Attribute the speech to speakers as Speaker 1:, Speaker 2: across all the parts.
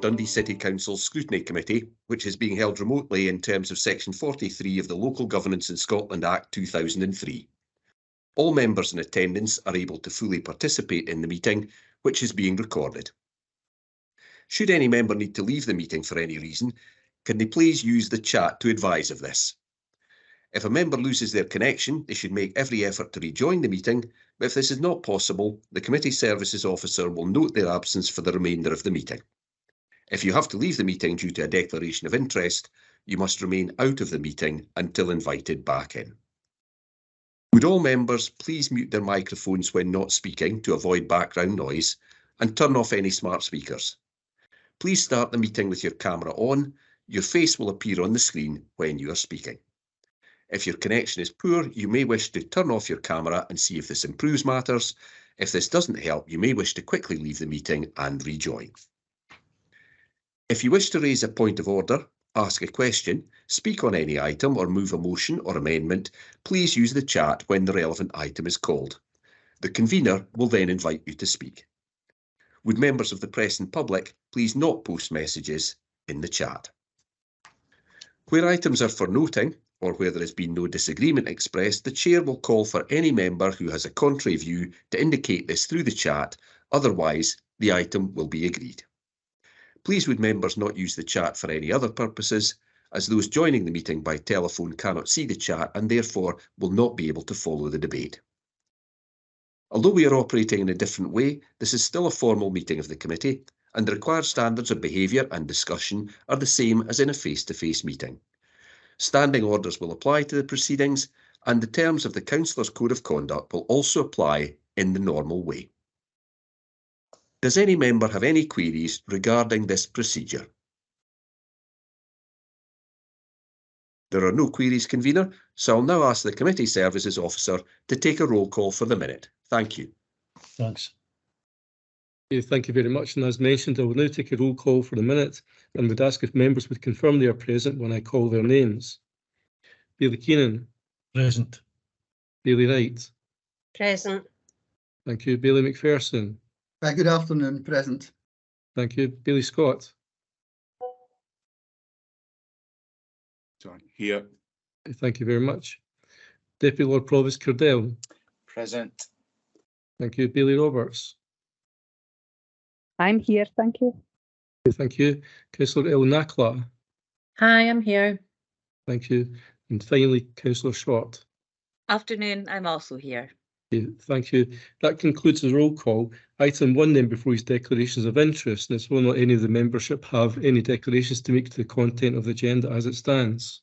Speaker 1: Dundee City Council's Scrutiny Committee, which is being held remotely in terms of Section 43 of the Local Governance in Scotland Act 2003. All members in attendance are able to fully participate in the meeting, which is being recorded. Should any member need to leave the meeting for any reason, can they please use the chat to advise of this? If a member loses their connection, they should make every effort to rejoin the meeting, but if this is not possible, the Committee Services Officer will note their absence for the remainder of the meeting. If you have to leave the meeting due to a declaration of interest, you must remain out of the meeting until invited back in. Would all members please mute their microphones when not speaking to avoid background noise, and turn off any smart speakers. Please start the meeting with your camera on. Your face will appear on the screen when you are speaking. If your connection is poor, you may wish to turn off your camera and see if this improves matters. If this doesn't help, you may wish to quickly leave the meeting and rejoin. If you wish to raise a point of order, ask a question, speak on any item or move a motion or amendment, please use the chat when the relevant item is called. The convener will then invite you to speak. Would members of the press and public please not post messages in the chat? Where items are for noting, or where there has been no disagreement expressed, the Chair will call for any member who has a contrary view to indicate this through the chat, otherwise the item will be agreed. Please would members not use the chat for any other purposes, as those joining the meeting by telephone cannot see the chat and therefore will not be able to follow the debate. Although we are operating in a different way, this is still a formal meeting of the committee, and the required standards of behaviour and discussion are the same as in a face-to-face meeting. Standing orders will apply to the proceedings, and the terms of the Councillors' Code of Conduct will also apply in the normal way. Does any member have any queries regarding this procedure? There are no queries, Convener, so I'll now ask the Committee Services Officer to take a roll call for the minute. Thank you.
Speaker 2: Thanks. Okay, thank you very much. And as mentioned, I will now take a roll call for the minute and would ask if members would confirm they are present when I call their names. Bailey Keenan. Present. Bailey Wright.
Speaker 3: Present.
Speaker 2: Thank you. Bailey McPherson.
Speaker 4: Good afternoon. Present.
Speaker 2: Thank you. Bailey Scott.
Speaker 5: Here.
Speaker 2: Thank you very much. Deputy Lord Provost Curdell.
Speaker 5: Present.
Speaker 2: Thank you. Bailey Roberts.
Speaker 6: I'm here, thank you.
Speaker 2: Thank you. Councillor El Nakla.
Speaker 3: Hi, I'm here.
Speaker 2: Thank you. And finally, Councillor Short.
Speaker 3: Afternoon, I'm also here.
Speaker 2: Okay, thank you. That concludes the roll call. Item 1 then before his declarations of interest, and it's will not any of the membership have any declarations to make to the content of the agenda as it stands.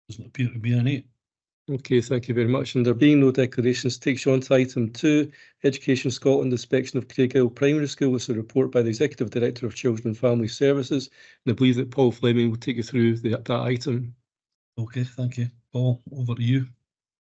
Speaker 7: Doesn't appear to be any.
Speaker 2: Okay, thank you very much. And there being no declarations, takes you on to item 2, Education Scotland inspection of Craighill Primary School. It's a report by the Executive Director of Children and Family Services. And I believe that Paul Fleming will take you through that item.
Speaker 7: Okay, thank you. Paul, over to you.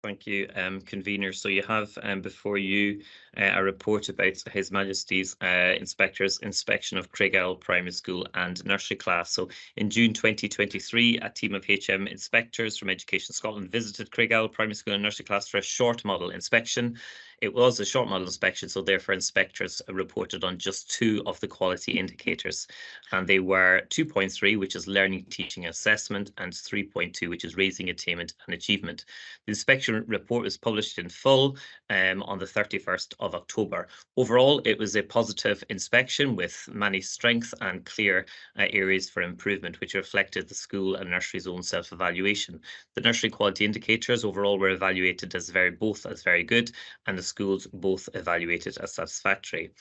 Speaker 8: Thank you, Convener. So you have before you a report about His Majesty's Inspector's inspection of Craighill Primary School and Nursery Class. So in June 2023, a team of HM inspectors from Education Scotland visited Craighill Primary School and Nursery Class for a short model inspection. It was a short model inspection, so therefore inspectors reported on just 2 of the quality indicators. And they were 2.3, which is learning, teaching, assessment, and 3.2, which is raising attainment and achievement. The inspection report was published in full on the 31st of October. Overall, it was a positive inspection with many strengths and clear areas for improvement, which reflected the school and nursery's own self-evaluation. The nursery quality indicators overall were evaluated as both as very good, and the schools both evaluated as satisfactory.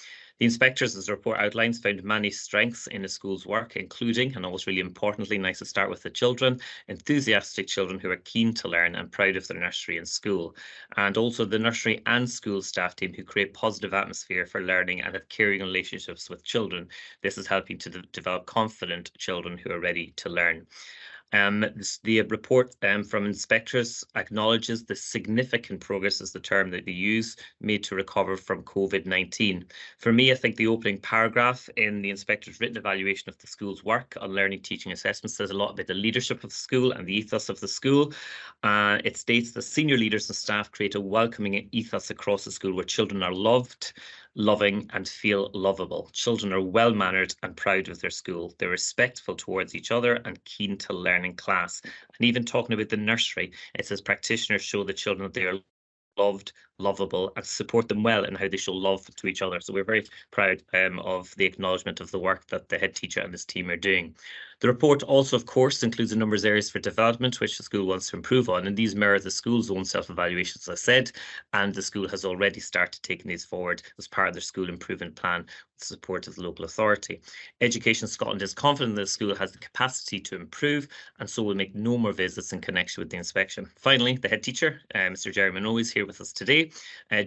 Speaker 8: The inspectors, as the report outlines, found many strengths in the school's work, including, and always really importantly, nice to start with the children, enthusiastic children who are keen to learn and proud of their nursery and school, and also the nursery and school staff team who create positive atmosphere for learning and have caring relationships with children. This is helping to develop confident children who are ready to learn. The report from inspectors acknowledges the significant progress, is the term that they use, made to recover from COVID-19. For me, I think the opening paragraph in the inspector's written evaluation of the school's work on learning, teaching, assessment says a lot about the leadership of the school and the ethos of the school. It states that senior leaders and staff create a welcoming ethos across the school where children are loved, loving and feel lovable. Children are well-mannered and proud of their school. They're respectful towards each other and keen to learn in class. And even talking about the nursery, it says practitioners show the children that they are loved, lovable, and support them well in how they show love to each other. So we're very proud of the acknowledgement of the work that the head teacher and his team are doing. The report also, of course, includes a number of areas for development which the school wants to improve on, and these mirror the school's own self-evaluations, as I said, and the school has already started taking these forward as part of their school improvement plan with the support of the local authority. Education Scotland is confident that the school has the capacity to improve, and so will make no more visits in connection with the inspection. Finally, the head teacher, Mr. Jerry Monroe, is here with us today.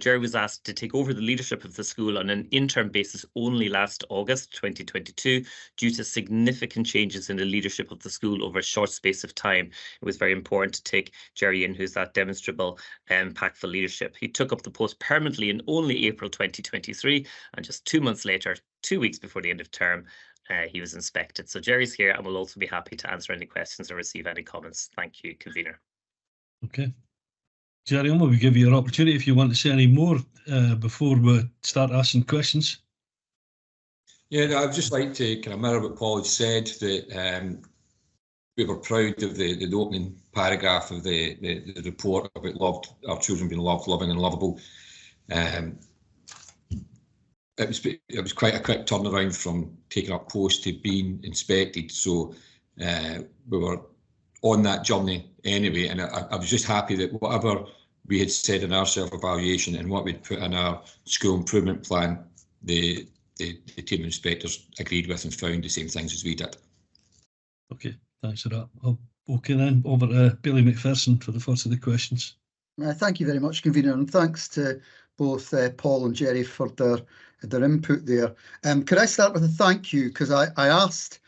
Speaker 8: Jerry was asked to take over the leadership of the school on an interim basis only last August 2022 due to significant changes in the leadership of the school over a short space of time. It was very important to take Jerry in, who's that demonstrable, impactful leadership. He took up the post permanently in only April 2023, and just 2 months later, 2 weeks before the end of term, he was inspected. So Jerry's here and will also be happy to answer any questions or receive any comments. Thank you, convener.
Speaker 7: Okay. Jerry, I'm going to give you an opportunity if you want to say any more before we start asking questions.
Speaker 5: Yeah, I'd just like to kind of mirror what Paul had said, that we were proud of the opening paragraph of the report about our children being loved, loving and lovable. It was quite a quick turnaround from taking up post to being inspected, so we were on that journey anyway, and I was just happy that whatever we had said in our self-evaluation and what we'd put in our school improvement plan, the team of inspectors agreed with and found the same things as we did.
Speaker 7: Okay, thanks for that. Okay then, over to Billy McPherson for the first of the questions.
Speaker 4: Thank you very much, convener, and thanks to both Paul and Jerry for their input there. Could I start with a thank you, because I asked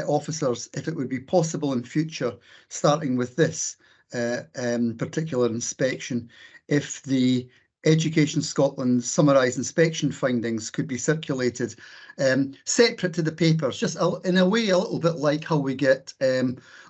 Speaker 4: officers if it would be possible in future, starting with this particular inspection, if the Education Scotland summarised inspection findings could be circulated separate to the papers, just in a way a little bit like how we get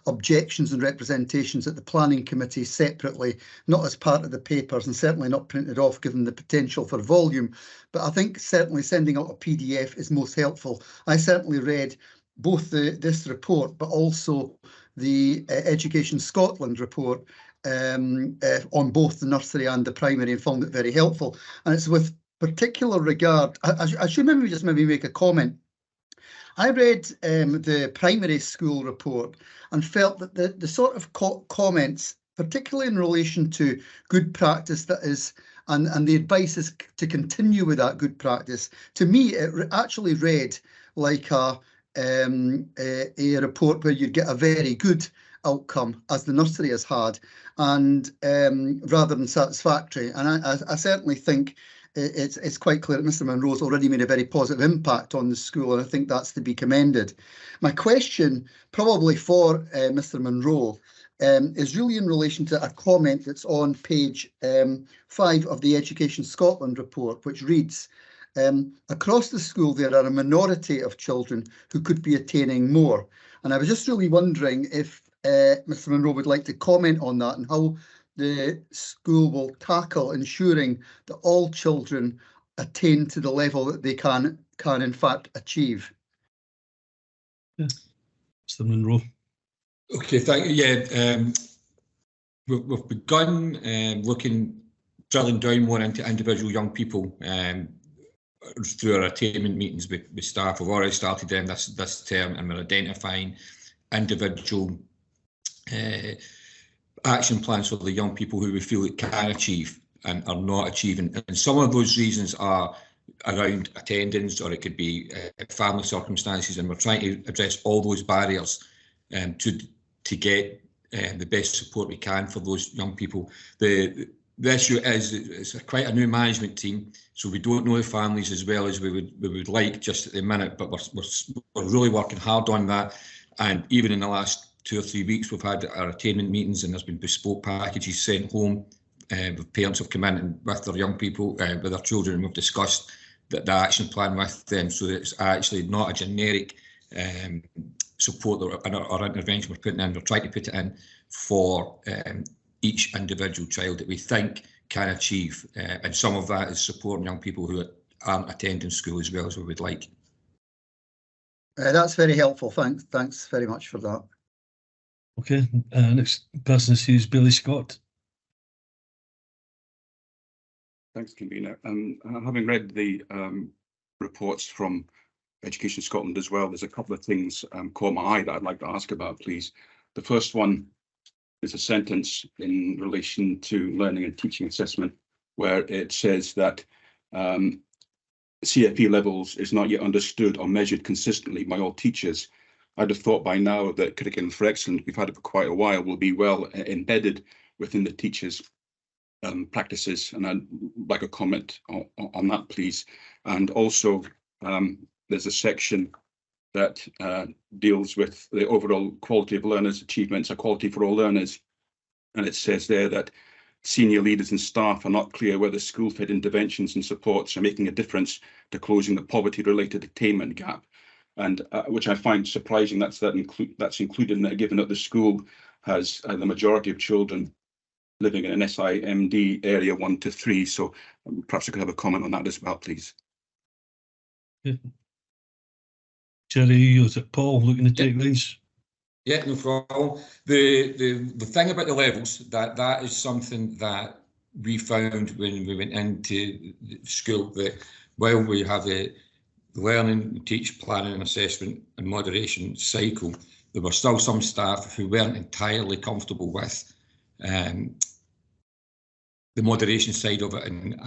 Speaker 4: objections and representations at the Planning Committee separately, not as part of the papers and certainly not printed off given the potential for volume. But I think certainly sending out a PDF is most helpful. I certainly read both this report but also the Education Scotland report on both the nursery and the primary, and found it very helpful. And it's with particular regard, I should maybe make a comment. I read the primary school report and felt that the sort of comments, particularly in relation to good practice, that is, and the advice is to continue with that good practice, to me it actually read like a report where you'd get a very good outcome, as the nursery has had, and rather than satisfactory. And I certainly think it's quite clear that Mr. Monroe's already made a very positive impact on the school, and I think that's to be commended. My question, probably for Mr. Monroe, is really in relation to a comment that's on page 5 of the Education Scotland report, which reads, across the school there are a minority of children who could be attaining more. And I was just really wondering if Mr. Monroe would like to comment on that and how the school will tackle ensuring that all children attain to the level that they can in fact achieve.
Speaker 7: Yeah. Mr. Monroe.
Speaker 5: Okay, thank you. Yeah, we've begun drilling down more into individual young people through our attainment meetings with staff. We've already started them this term, and we're identifying individual action plans for the young people who we feel it can achieve and are not achieving. And some of those reasons are around attendance, or it could be family circumstances, and we're trying to address all those barriers to get the best support we can for those young people. The issue is it's quite a new management team, so we don't know the families as well as we would like just at the minute, but we're really working hard on that. And even in the last 2 or 3 weeks, we've had our attainment meetings, and there's been bespoke packages sent home. With parents have come in and with their young people, with their children, and we've discussed the action plan with them, so that it's actually not a generic support or intervention we're putting in. We're trying to put it in for each individual child that we think can achieve, and some of that is supporting young people who aren't attending school as well as we would like.
Speaker 4: That's very helpful. Thanks very much for that.
Speaker 7: Okay, next person is Billy Scott.
Speaker 6: Thanks, convener. Having read the reports from Education Scotland as well, there's a couple of things caught my eye that I'd like to ask about, please. The first one is a sentence in relation to learning and teaching assessment, where it says that CFE levels is not yet understood or measured consistently by all teachers. I'd have thought by now that Curriculum for Excellence, we've had it for quite a while, will be well embedded within the teachers' practices, and I'd like a comment on that, please. And also, there's a section that deals with the overall quality of learners' achievements, equality for all learners, and it says there that senior leaders and staff are not clear whether school-fed interventions and supports are making a difference to closing the poverty-related attainment gap, and which I find surprising. That's included in there, given that the school has the majority of children living in an SIMD area 1 to 3. So perhaps I could have a comment on that as well, please.
Speaker 7: Yeah. Jerry, is it Paul looking to take these?
Speaker 5: Yeah, no problem. The thing about the levels, that is something that we found when we went into school, that while we have the learning, teach, planning and assessment and moderation cycle, there were still some staff who weren't entirely comfortable with the moderation side of it and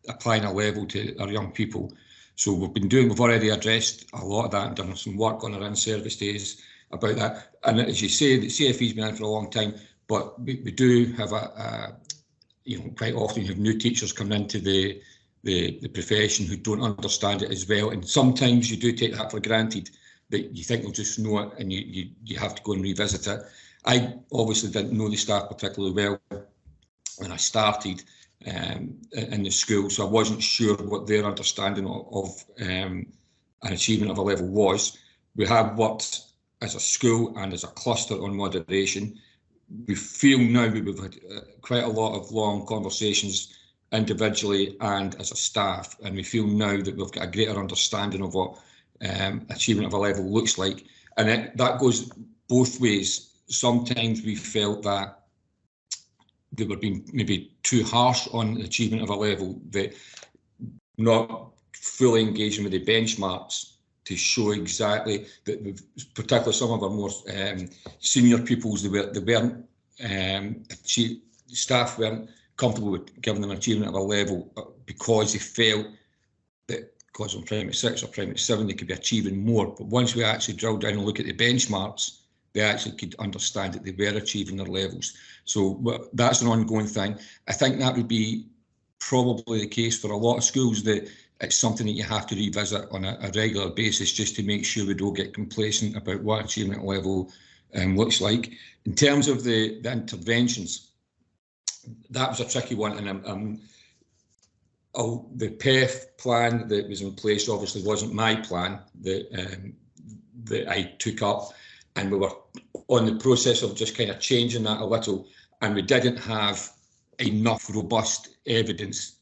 Speaker 5: applying a level to our young people. So we've already addressed a lot of that and done some work on our in-service days about that. And as you say, the CFE's been in for a long time, but we do have quite often you have new teachers coming into the profession who don't understand it as well. And sometimes you do take that for granted, that you think they'll just know it and you have to go and revisit it. I obviously didn't know the staff particularly well when I started in the school, so I wasn't sure what their understanding of an achievement of a level was. We have worked as a school and as a cluster on moderation. We feel now we've had quite a lot of long conversations individually and as a staff, and we feel now that we've got a greater understanding of what achievement of a level looks like, and that goes both ways. Sometimes we felt that they were being maybe too harsh on the achievement of a level, that not fully engaging with the benchmarks to show exactly that, particularly some of our more senior pupils, staff weren't comfortable with giving them an achievement of a level because they felt that because on primary 6 or primary 7 they could be achieving more. But once we actually drilled down and look at the benchmarks, they actually could understand that they were achieving their levels. So that's an ongoing thing. I think that would be probably the case for a lot of schools, that it's something that you have to revisit on a regular basis just to make sure we don't get complacent about what achievement level looks like. In terms of the interventions, that was a tricky one, and the PEF plan that was in place obviously wasn't my plan that I took up, and we were on the process of just kind of changing that a little, and we didn't have enough robust evidence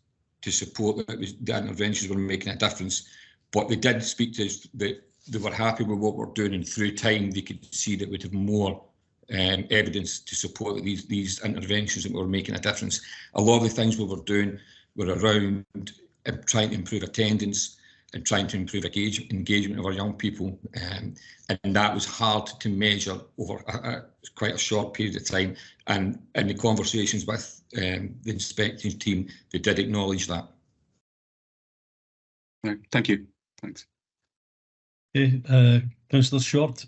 Speaker 5: to support that the interventions were making a difference. But they did speak to us that they were happy with what we're doing, and through time they could see that we'd have more evidence to support that these interventions that were making a difference. A lot of the things we were doing were around trying to improve attendance and trying to improve engagement of our young people, and that was hard to measure over quite a short period of time. And in the conversations with the inspecting team, they did acknowledge that.
Speaker 6: Thank you. Thanks.
Speaker 7: Okay, Councillor Short.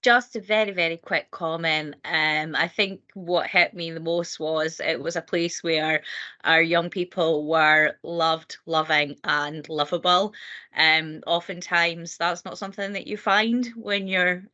Speaker 3: Just a very, very quick comment. I think what hit me the most was it was a place where our young people were loved, loving and lovable. Oftentimes that's not something that you find when you're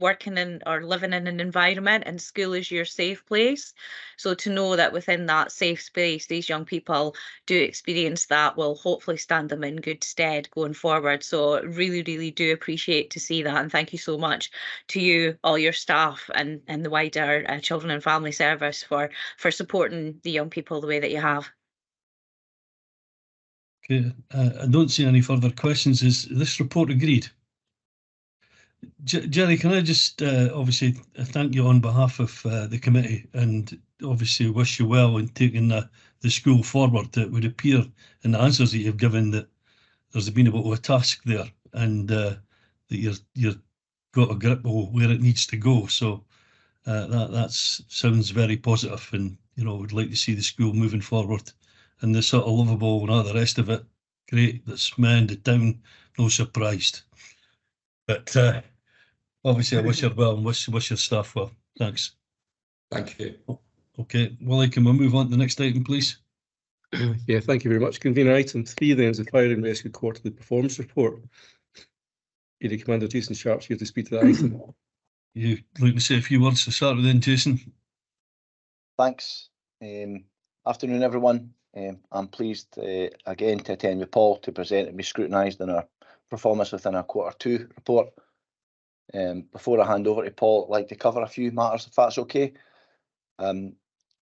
Speaker 3: working in or living in an environment, and school is your safe place. So to know that within that safe space, these young people do experience that will hopefully stand them in good stead going forward. So really, really do appreciate to see that, and thank you so much to you, all your staff, and the wider Children and Family Service for supporting the young people the way that you have.
Speaker 7: Okay, I don't see any further questions. Is this report agreed? Jerry, can I just obviously thank you on behalf of the committee, and obviously wish you well in taking the school forward. It would appear in the answers that you've given that there's been a bit of a task there, and that you're got a grip of where it needs to go. So that sounds very positive, and would like to see the school moving forward and the sort of livable and all the rest of it. Great, that's manned down, no surprised. But obviously, I wish her well and wish your staff well. Thanks.
Speaker 5: Thank you.
Speaker 7: Okay, Willie, can we move on to the next item, please?
Speaker 2: Yeah, thank you very much. Convener, item 3 then is the Fire and Rescue Quarterly Performance Report. Area Commander Jason Sharp's here to speak to that item.
Speaker 7: You'd like to say a few words to start with then, Jason?
Speaker 9: Thanks. Afternoon, everyone. I'm pleased again to attend with Paul to present and be scrutinised on our performance within our Q2 report. Before I hand over to Paul, I'd like to cover a few matters, if that's okay.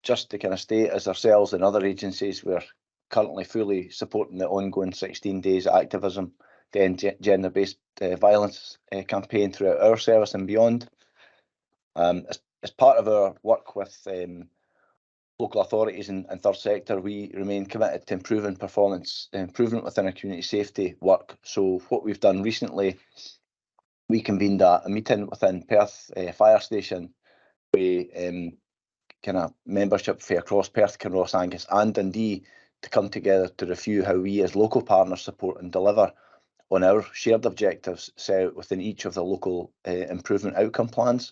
Speaker 9: Just to kind of state, as ourselves and other agencies, we're currently fully supporting the ongoing 16 days activism to end gender-based violence campaign throughout our service and beyond. As part of our work with local authorities and third sector, we remain committed to improving performance, improvement within our community safety work. So what we've done recently, we convened a meeting within Perth Fire Station with kind of membership for across Perth, Kinross, Angus and Dundee to come together to review how we as local partners support and deliver on our shared objectives set out within each of the local improvement outcome plans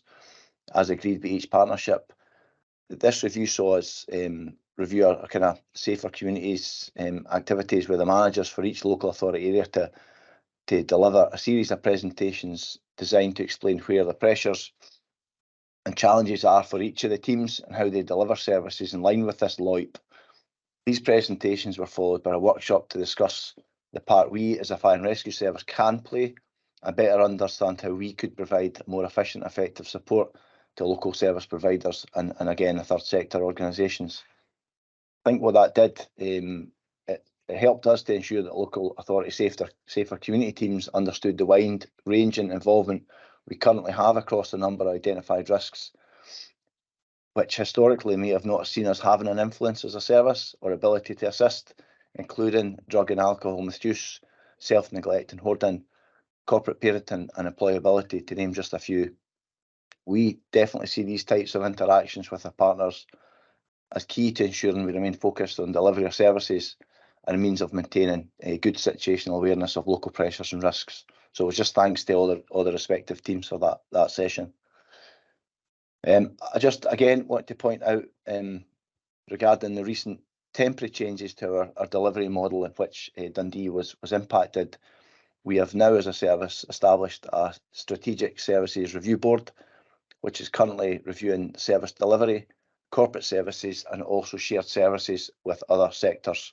Speaker 9: as agreed by each partnership. This review saw us review our kind of safer communities activities with the managers for each local authority area to deliver a series of presentations designed to explain where the pressures and challenges are for each of the teams and how they deliver services in line with this LOIP. These presentations were followed by a workshop to discuss the part we as a fire and rescue service can play and better understand how we could provide more efficient, effective support to local service providers and again, the third sector organisations. I think what that did, it helped us to ensure that local authority safer community teams understood the wide range and involvement we currently have across a number of identified risks, which historically may have not seen us having an influence as a service or ability to assist, including drug and alcohol misuse, self-neglect and hoarding, corporate parenting and employability, to name just a few. We definitely see these types of interactions with our partners as key to ensuring we remain focused on delivery of services and a means of maintaining a good situational awareness of local pressures and risks. So it was just thanks to all the respective teams for that session. I just again want to point out regarding the recent temporary changes to our delivery model in which Dundee was impacted. We have now as a service established a strategic services review board, which is currently reviewing service delivery, corporate services and also shared services with other sectors.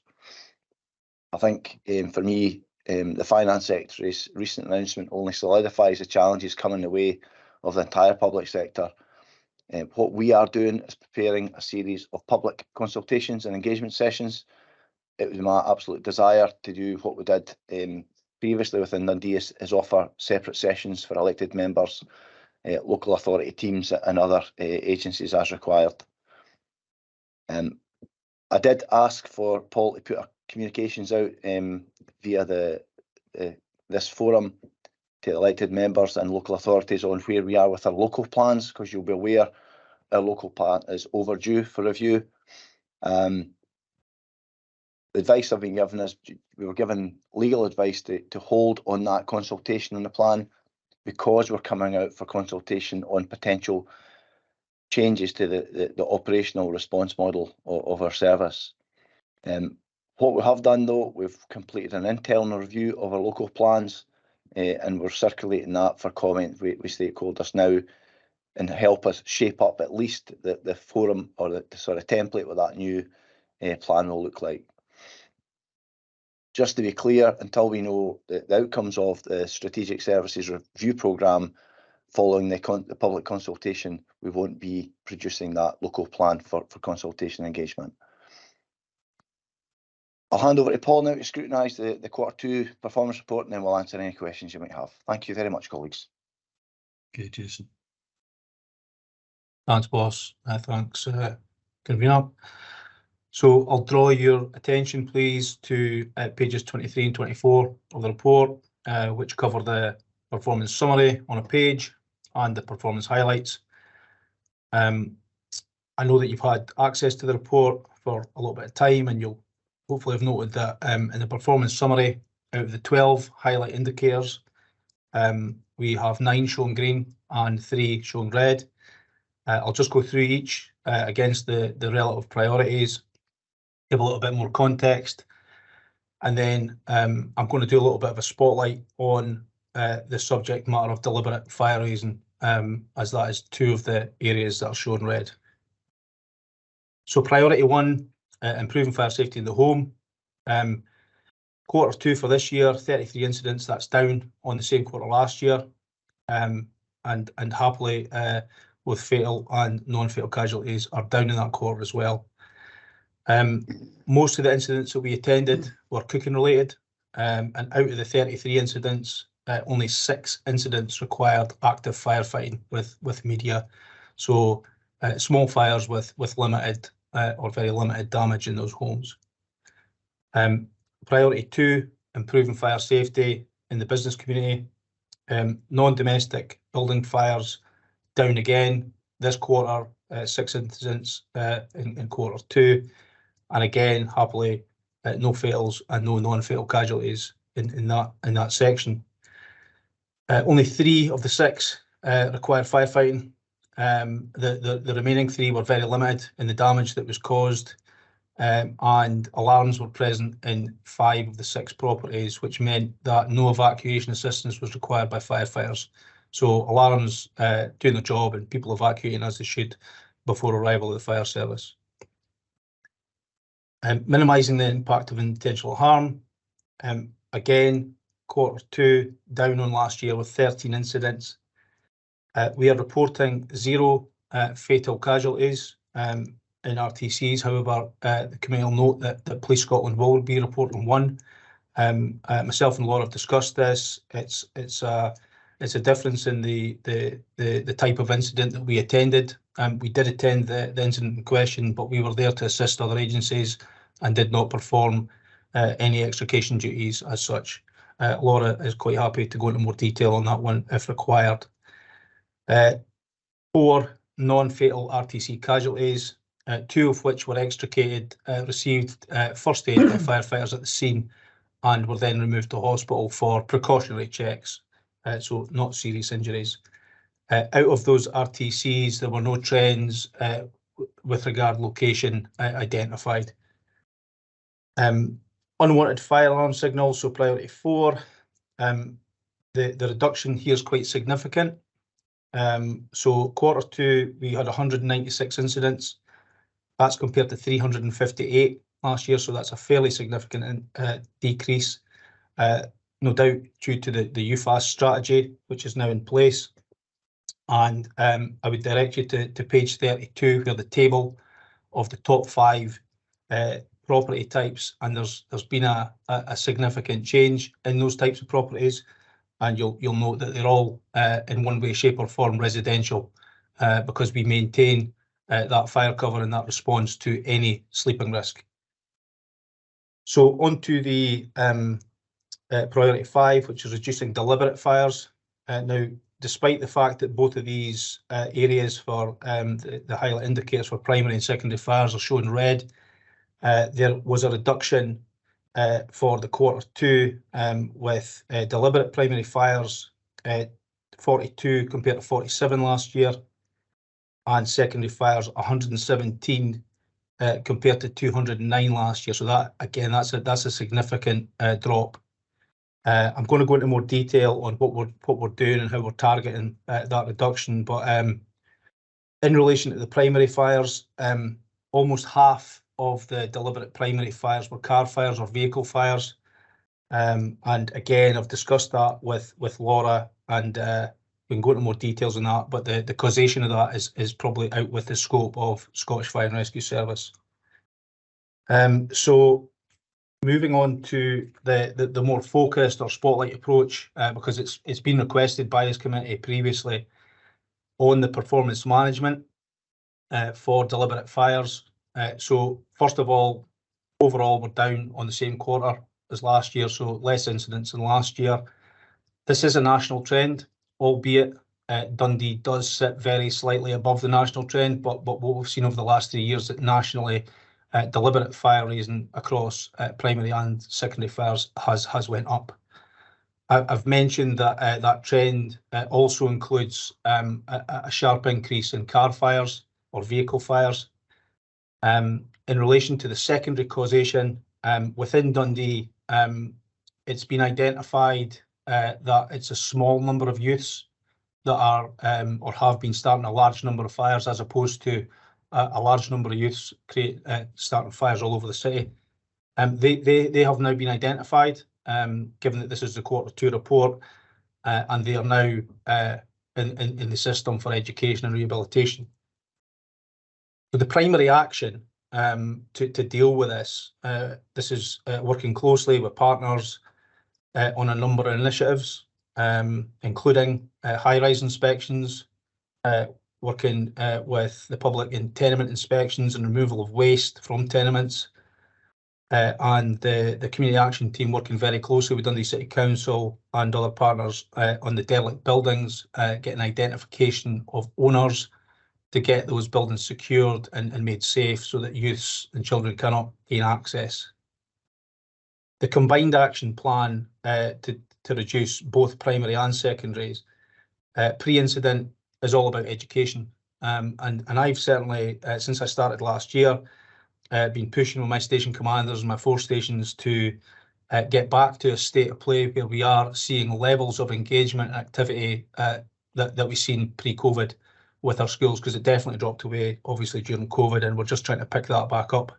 Speaker 9: I think for me, the finance secretary's recent announcement only solidifies the challenges coming the way of the entire public sector. What we are doing is preparing a series of public consultations and engagement sessions. It was my absolute desire to do what we did previously within Dundee is offer separate sessions for elected members, local authority teams and other agencies as required. I did ask for Paul to put our communications out via this forum to elected members and local authorities on where we are with our local plans, because you'll be aware our local plan is overdue for review. The advice I've been given is we were given legal advice to hold on that consultation on the plan because we're coming out for consultation on potential changes to the operational response model of our service. What we have done though, we've completed an internal review of our local plans and we're circulating that for comment with stakeholders now and help us shape up at least the forum or the sort of template what that new plan will look like. Just to be clear, until we know the outcomes of the Strategic Services Review Programme, following the public consultation, we won't be producing that local plan for consultation engagement. I'll hand over to Paul now to scrutinise the Q2 performance report, and then we'll answer any questions you might have. Thank you very much, colleagues.
Speaker 7: Okay, Jason.
Speaker 10: Thanks, boss. Thanks, convener. So I'll draw your attention, please, to pages 23 and 24 of the report, which cover the performance summary on a page and the performance highlights. I know that you've had access to the report for a little bit of time, and you'll hopefully have noted that in the performance summary, out of the 12 highlight indicators, we have 9 shown green and 3 shown red. I'll just go through each against the relative priorities, give a little bit more context, and then I'm going to do a little bit of a spotlight on the subject matter of deliberate fire raising, as that is 2 of the areas that are shown red. So priority 1, improving fire safety in the home. Q2 for this year, 33 incidents, that's down on the same quarter last year, and happily both fatal and non-fatal casualties are down in that quarter as well. Most of the incidents that we attended were cooking related, and out of the 33 incidents, only 6 incidents required active firefighting with media. So small fires with limited or very limited damage in those homes. Priority 2, improving fire safety in the business community. Non-domestic building fires down again this quarter, 6 incidents in Q2, and again happily no fatals and no non-fatal casualties in that section. Only 3 of the 6 required firefighting. The remaining 3 were very limited in the damage that was caused, and alarms were present in 5 of the 6 properties, which meant that no evacuation assistance was required by firefighters. So alarms doing the job and people evacuating as they should before arrival of the fire service. Minimising the impact of intentional harm. Again, Q2 down on last year with 13 incidents. We are reporting 0 fatal casualties in RTCs. However, the committee will note that Police Scotland will be reporting 1. Myself and Laura have discussed this. It's a difference in the type of incident that we attended. We did attend the incident in question, but we were there to assist other agencies and did not perform any extrication duties as such. Laura is quite happy to go into more detail on that one if required. 4 non-fatal RTC casualties, 2 of which were extricated, received first aid by firefighters at the scene and were then removed to hospital for precautionary checks, so not serious injuries. Out of those RTCs, there were no trends with regard location identified. Unwanted fire alarm signals, so priority 4. The reduction here is quite significant. So Q2, we had 196 incidents. That's compared to 358 last year, so that's a fairly significant decrease. No doubt due to the UFAS strategy, which is now in place. And I would direct you to page 32, where the table of the top 5 property types, and there's been a significant change in those types of properties, and you'll note that they're all in one way, shape or form residential, because we maintain that fire cover and that response to any sleeping risk. So on to the priority 5, which is reducing deliberate fires. Now, despite the fact that both of these areas for the highlight indicators for primary and secondary fires are shown red, there was a reduction for the Q2 with deliberate primary fires 42 compared to 47 last year, and secondary fires 117 compared to 209 last year. So that again, that's a significant drop. I'm going to go into more detail on what we're doing and how we're targeting that reduction. But in relation to the primary fires, almost half of the deliberate primary fires were car fires or vehicle fires. And again, I've discussed that with Laura, and we can go into more details on that, but the causation of that is probably out with the scope of Scottish Fire and Rescue Service. So moving on to the more focused or spotlight approach, because it's been requested by this committee previously on the performance management for deliberate fires. So first of all, overall we're down on the same quarter as last year, so less incidents than last year. This is a national trend, albeit Dundee does sit very slightly above the national trend, but what we've seen over the last 3 years that nationally deliberate fire raising across primary and secondary fires has went up. I've mentioned that that trend also includes a sharp increase in car fires or vehicle fires. In relation to the secondary causation, within Dundee, it's been identified that it's a small number of youths that are or have been starting a large number of fires, as opposed to a large number of youths starting fires all over the city. They have now been identified, given that this is the Q2 report, and they are now in the system for education and rehabilitation. For the primary action to deal with this, this is working closely with partners on a number of initiatives, including high-rise inspections, working with the public in tenement inspections and removal of waste from tenements, and the community action team working very closely with Dundee City Council and other partners on the derelict buildings, getting identification of owners to get those buildings secured and made safe so that youths and children cannot gain access. The combined action plan to reduce both primary and secondaries pre-incident is all about education, and I've certainly since I started last year been pushing with my station commanders and my 4 stations to get back to a state of play where we are seeing levels of engagement and activity that we've seen pre-COVID with our schools, because it definitely dropped away obviously during COVID, and we're just trying to pick that back up.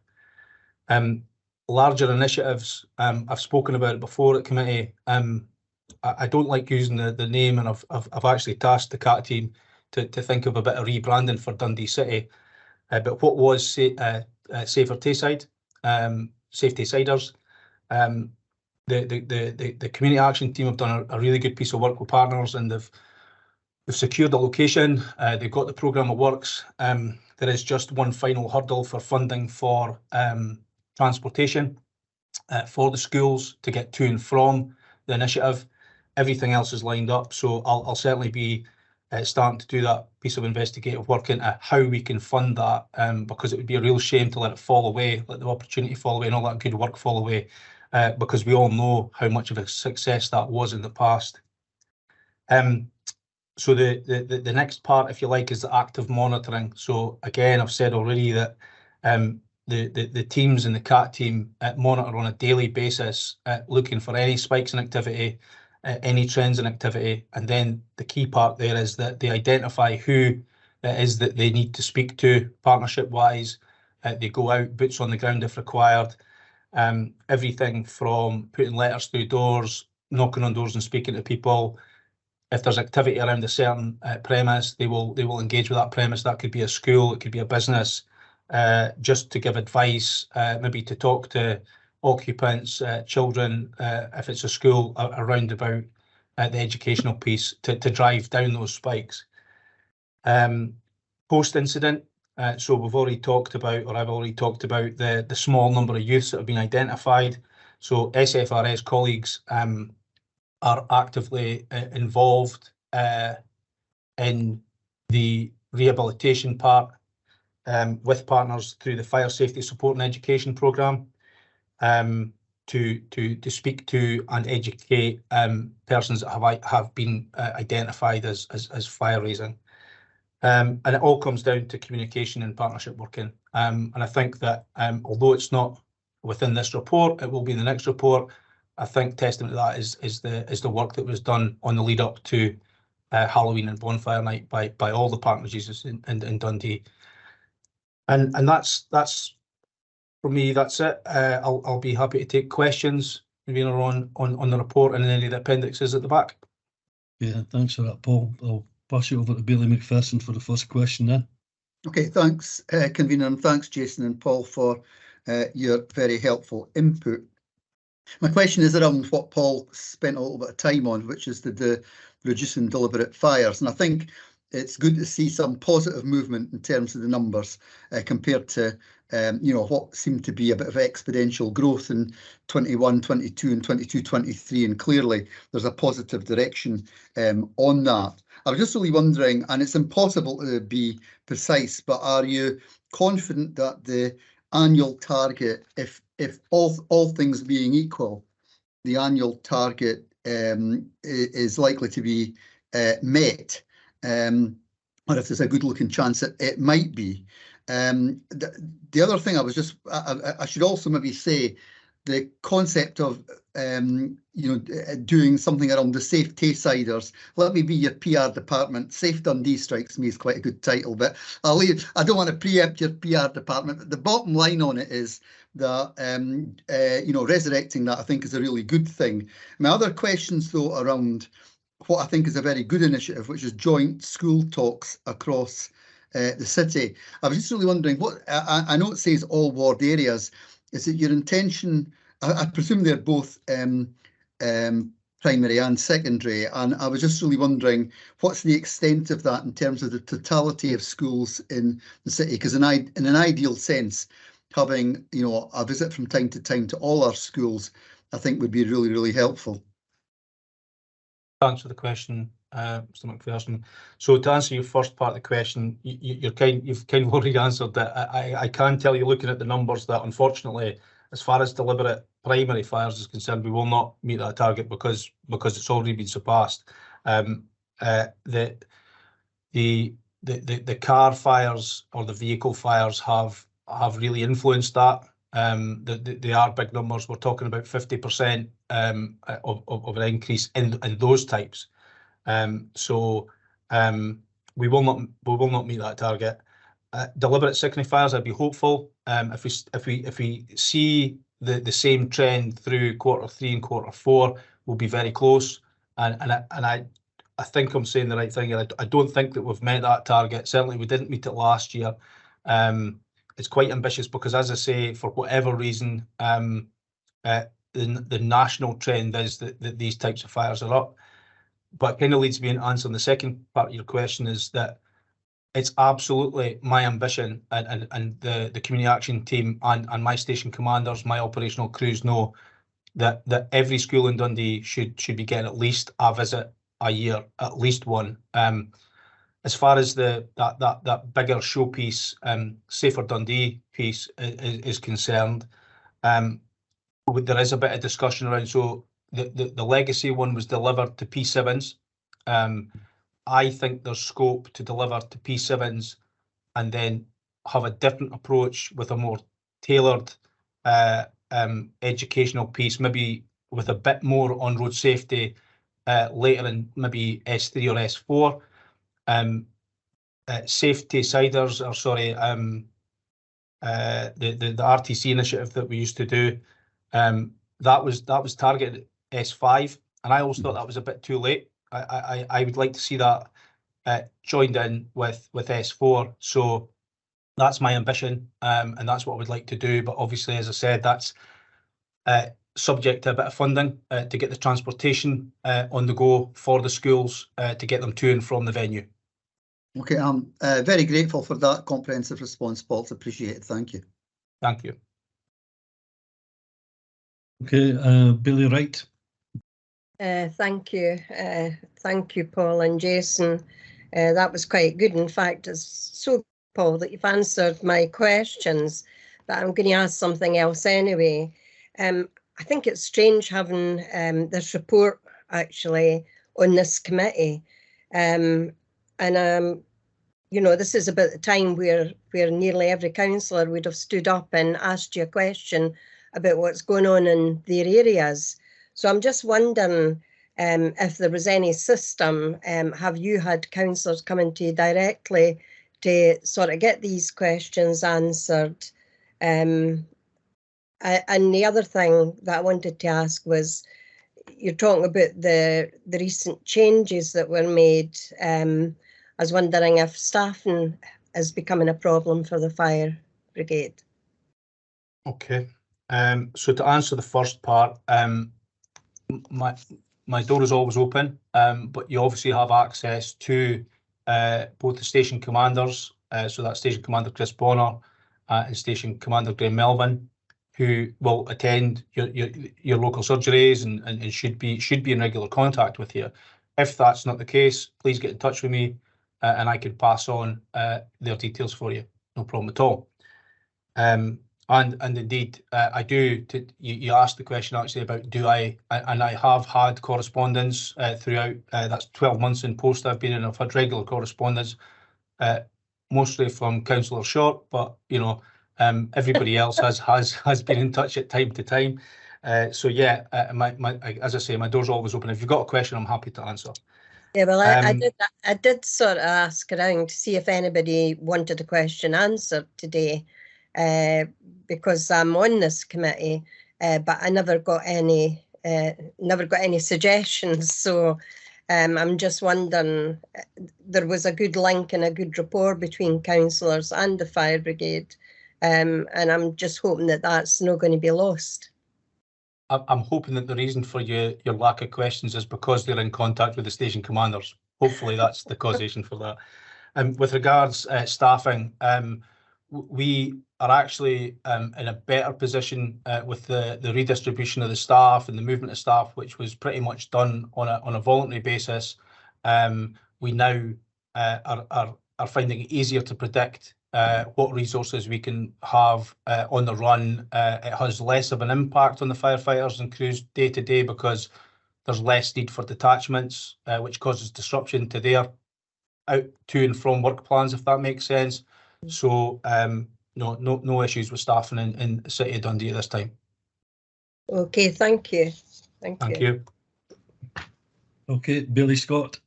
Speaker 10: Larger initiatives, I've spoken about it before at committee. I don't like using the name, and I've actually tasked the CAT team to think of a bit of rebranding for Dundee City. But what was Safer Tayside, Safe Taysiders, the community action team have done a really good piece of work with partners, and they've secured the location. They've got the programme of works. There is just one final hurdle for funding for transportation for the schools to get to and from the initiative. Everything else is lined up, so I'll certainly be starting to do that piece of investigative work into how we can fund that, because it would be a real shame to let it fall away, let the opportunity fall away and all that good work fall away, because we all know how much of a success that was in the past. So the next part, if you like, is the active monitoring. So again, I've said already that the teams in the CAT team monitor on a daily basis, looking for any spikes in activity, any trends in activity, and then the key part there is that they identify who it is that they need to speak to partnership-wise. They go out, boots on the ground if required. Everything from putting letters through doors, knocking on doors and speaking to people. If there's activity around a certain premise, they will engage with that premise. That could be a school, it could be a business, just to give advice, maybe to talk to occupants, children, if it's a school, around about the educational piece to drive down those spikes. Post-incident, so we've already talked about, or I've already talked about the small number of youths that have been identified. So SFRS colleagues are actively involved in the rehabilitation part with partners through the Fire Safety Support and Education Programme, to speak to and educate persons that have been identified as fire raising. And it all comes down to communication and partnership working. And I think that although it's not within this report, it will be in the next report. I think testament to that is the work that was done on the lead up to Halloween and Bonfire Night by all the partners in Dundee. And that's for me, that's it. I'll be happy to take questions maybe on the report and any of the appendixes at the back.
Speaker 7: Yeah, thanks for that, Paul. I'll pass you over to Bailey McPherson for the first question then.
Speaker 4: Okay, thanks, Convener, and thanks, Jason and Paul, for your very helpful input. My question is around what Paul spent a little bit of time on, which is the reducing deliberate fires. And I think it's good to see some positive movement in terms of the numbers compared to what seemed to be a bit of exponential growth in 21, 22 and 22, 23. And clearly there's a positive direction on that. I was just really wondering, and it's impossible to be precise, but are you confident that the annual target, if all things being equal, the annual target is likely to be met, or if there's a good looking chance it might be? The other thing I should also maybe say, the concept of doing something around the Safe Taysiders. Let me be your PR department. Safe Dundee strikes me as quite a good title, but I don't want to preempt your PR department. But the bottom line on it is that resurrecting that, I think, is a really good thing. My other questions though around what I think is a very good initiative, which is joint school talks across the city. I was just really wondering, what I know it says all ward areas. Is it your intention? I presume they're both primary and secondary, and I was just really wondering what's the extent of that in terms of the totality of schools in the city? Because in an ideal sense, having a visit from time to all our schools, I think would be really, really helpful.
Speaker 10: Thanks for the question, Mr. McPherson. So to answer your first part of the question, you've kind of already answered that. I can tell you, looking at the numbers, that unfortunately, as far as deliberate primary fires is concerned, we will not meet that target because it's already been surpassed. The car fires or the vehicle fires have really influenced that. They are big numbers. We're talking about 50% of an increase in those types. So we will not meet that target. Deliberate sickening fires, I'd be hopeful. If we see the same trend through Q3 and Q4, we'll be very close. And I think I'm saying the right thing. I don't think that we've met that target. Certainly, we didn't meet it last year. It's quite ambitious because, as I say, for whatever reason, the national trend is that these types of fires are up. But it kind of leads me in answering the second part of your question, is that it's absolutely my ambition, and the community action team and my station commanders, my operational crews know that every school in Dundee should be getting at least a visit a year, at least one. As far as that bigger showpiece, Safer Dundee piece is concerned, there is a bit of discussion around. So the legacy one was delivered to P7s. I think there's scope to deliver to P7s and then have a different approach with a more tailored educational piece, maybe with a bit more on road safety later in maybe S3 or S4. Safe Taysiders, or sorry, the RTC initiative that we used to do, that was targeted S5, and I always thought that was a bit too late. I would like to see that joined in with S4. So that's my ambition, and that's what I would like to do. But obviously, as I said, that's subject to a bit of funding to get the transportation on the go for the schools to get them to and from the venue.
Speaker 4: Okay, I'm very grateful for that comprehensive response, Paul. It's appreciated. Thank you.
Speaker 10: Thank you.
Speaker 7: Okay, Billy Wright.
Speaker 11: Thank you. Thank you, Paul and Jason. That was quite good. In fact, it's so, Paul, that you've answered my questions, but I'm going to ask something else anyway. I think it's strange having this report actually on this committee. This is about the time where nearly every councillor would have stood up and asked you a question about what's going on in their areas. So I'm just wondering if there was any system, have you had councillors coming to you directly to sort of get these questions answered? And the other thing that I wanted to ask was, you're talking about the recent changes that were made. I was wondering if staffing is becoming a problem for the fire brigade.
Speaker 10: Okay. So to answer the first part, my door is always open, but you obviously have access to both the station commanders, so that's Station Commander Chris Bonner and Station Commander Graham Melvin, who will attend your local surgeries and should be in regular contact with you. If that's not the case, please get in touch with me and I can pass on their details for you. No problem at all. And indeed, I do. You asked the question actually about do I, and I have had correspondence throughout. That's 12 months in post I've been in. I've had regular correspondence, mostly from Councillor Short, but you know, everybody else has been in touch at time to time. So yeah, as I say, my door's always open. If you've got a question, I'm happy to answer.
Speaker 11: Yeah, well, I did sort of ask around to see if anybody wanted a question answered today. Because I'm on this committee, but I never got any suggestions. So I'm just wondering, there was a good link and a good rapport between councillors and the fire brigade, and I'm just hoping that that's not going to be lost.
Speaker 10: I'm hoping that the reason for your lack of questions is because they're in contact with the station commanders. Hopefully that's the causation for that. With regards staffing, we are actually in a better position with the redistribution of the staff and the movement of staff, which was pretty much done on a voluntary basis. We now are finding it easier to predict what resources we can have on the run. It has less of an impact on the firefighters and crews day to day because there's less need for detachments, which causes disruption to their out to and from work plans, if that makes sense. So no issues with staffing in the City of Dundee at this time.
Speaker 11: Okay, thank you.
Speaker 10: Thank you.
Speaker 7: Okay, Billy Scott.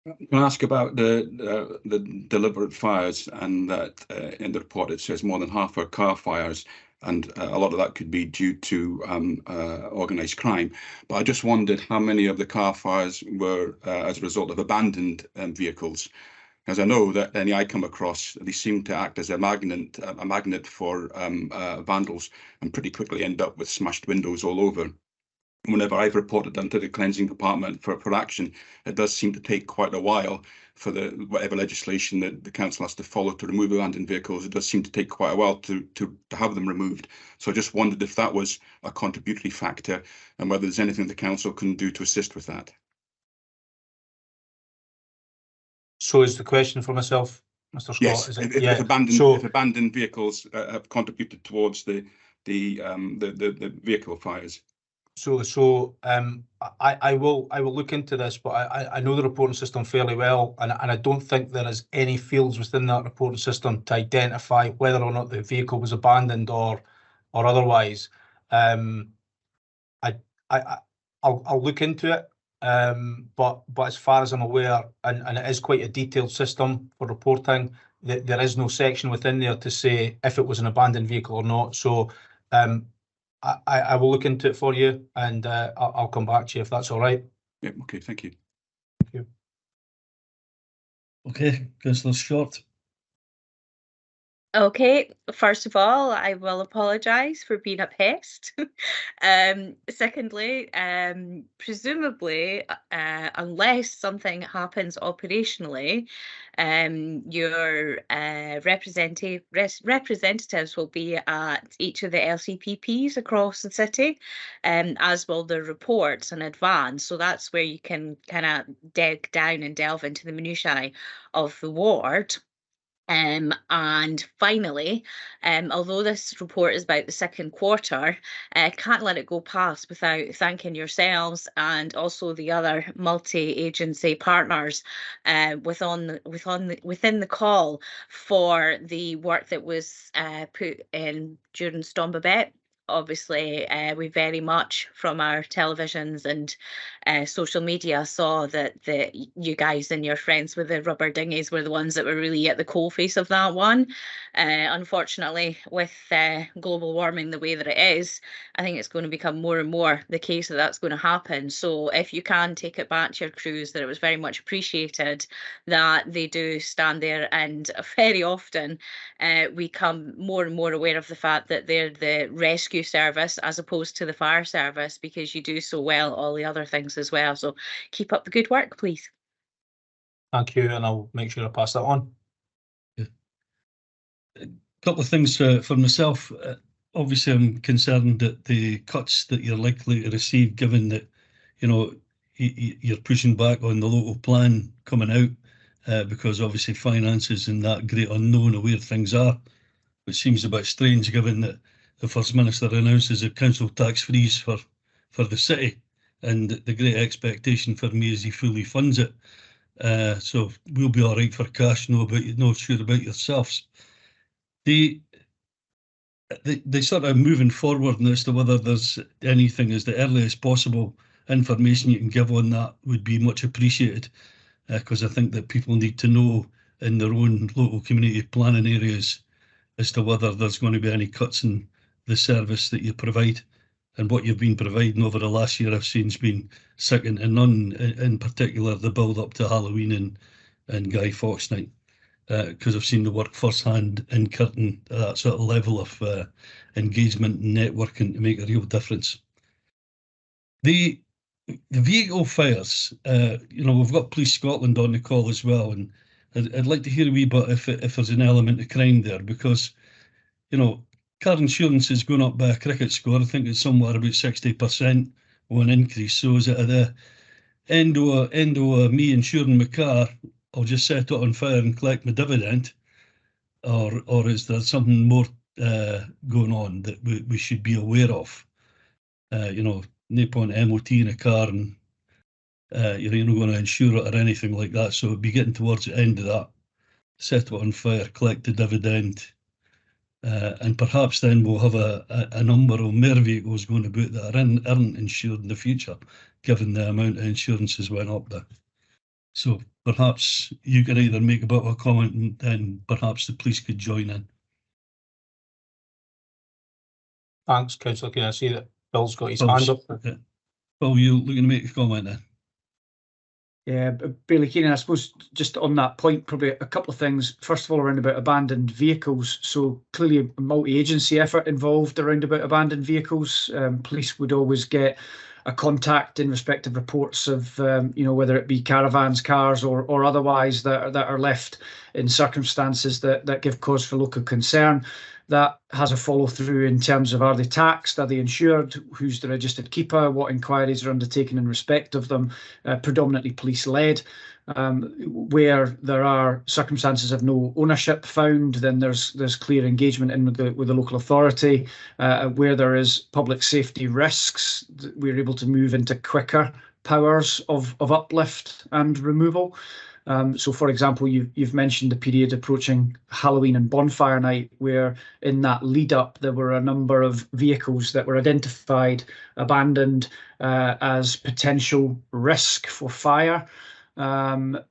Speaker 6: Can I ask about the deliberate fires, and that in the report it says more than half are car fires, and a lot of that could be due to organised crime. But I just wondered how many of the car fires were as a result of abandoned vehicles. As I know that any I come across, they seem to act as a magnet for vandals, and pretty quickly end up with smashed windows all over. Whenever I've reported them to the cleansing department for action, it does seem to take quite a while for whatever legislation that the council has to follow to remove abandoned vehicles. It does seem to take quite a while to have them removed. So I just wondered if that was a contributory factor and whether there's anything the council can do to assist with that.
Speaker 10: So is the question for myself, Mr. Scott?
Speaker 6: Yes,
Speaker 10: is it?
Speaker 6: If abandoned vehicles have contributed towards the vehicle fires.
Speaker 10: So I will look into this, but I know the reporting system fairly well, and I don't think there is any fields within that reporting system to identify whether or not the vehicle was abandoned or otherwise. I'll look into it, but as far as I'm aware, and it is quite a detailed system for reporting, there is no section within there to say if it was an abandoned vehicle or not. So I will look into it for you, and I'll come back to you if that's all right.
Speaker 6: Yeah, okay, thank you.
Speaker 10: Thank you.
Speaker 7: Okay, Councillor Short.
Speaker 3: Okay, first of all, I will apologise for being a pest. Secondly, presumably, unless something happens operationally, your representatives will be at each of the LCPPs across the city, as will the reports in advance. So that's where you can kind of dig down and delve into the minutiae of the ward. And finally, although this report is about the second quarter, can't let it go past without thanking yourselves and also the other multi-agency partners within the call for the work that was put in during Storm Babette obviously we very much from our televisions and social media saw that you guys and your friends with the rubber dinghies were the ones that were really at the coalface of that one. Unfortunately, with global warming the way that it is, I think it's going to become more and more the case that that's going to happen. So if you can take it back to your crews, that it was very much appreciated that they do stand there, and very often we come more and more aware of the fact that they're the rescue service as opposed to the fire service, because you do so well all the other things as well. So keep up the good work, please.
Speaker 10: Thank you, and I'll make sure I pass that on.
Speaker 7: A couple of things for myself. Obviously, I'm concerned that the cuts that you're likely to receive, given that, you know, you're pushing back on the local plan coming out, because obviously finances and that great unknown of where things are, which seems a bit strange given that the First Minister announces a council tax freeze for the city, and the great expectation for me is he fully funds it. So we'll be all right for cash, not sure about yourselves. They sort of moving forward as to whether there's anything as the earliest possible information you can give on that would be much appreciated, because I think that people need to know in their own local community planning areas as to whether there's going to be any cuts in the service that you provide. And what you've been providing over the last year I've seen has been second to none, in particular the build up to Halloween and Guy Fawkes Night, because I've seen the work firsthand in Curtin, that sort of level of engagement and networking to make a real difference. The vehicle fires, you know, we've got Police Scotland on the call as well, and I'd like to hear a wee bit if there's an element of crime there, because, you know, car insurance is going up by a cricket score. I think it's somewhere about 60% on increase. So is it at the end of me insuring my car, I'll just set it on fire and collect my dividend, or is there something more going on that we should be aware of? You know, no point MOT in a car and you're not going to insure it or anything like that. So it'd be getting towards the end of that. Set it on fire, collect the dividend, and perhaps then we'll have a number of more vehicles going about that aren't insured in the future, given the amount of insurance has went up there. So perhaps you can either make a bit of a comment and then perhaps the police could join in.
Speaker 10: Thanks, Councillor. Can I see that Bill's got his hand up?
Speaker 7: Yeah. Bill, you looking to make a comment then?
Speaker 12: Yeah, Bailey Keenan, I suppose just on that point, probably a couple of things. First of all, around about abandoned vehicles. So clearly a multi-agency effort involved around about abandoned vehicles. Police would always get a contact in respect of reports of, you know, whether it be caravans, cars or otherwise that are left in circumstances that give cause for local concern. That has a follow through in terms of, are they taxed, are they insured, who's the registered keeper, what inquiries are undertaken in respect of them, predominantly police led. Where there are circumstances of no ownership found, then there's clear engagement in with the local authority. Where there is public safety risks, we're able to move into quicker powers of uplift and removal. So, for example, you've mentioned the period approaching Halloween and bonfire night, where in that lead up there were a number of vehicles that were identified, abandoned as potential risk for fire, and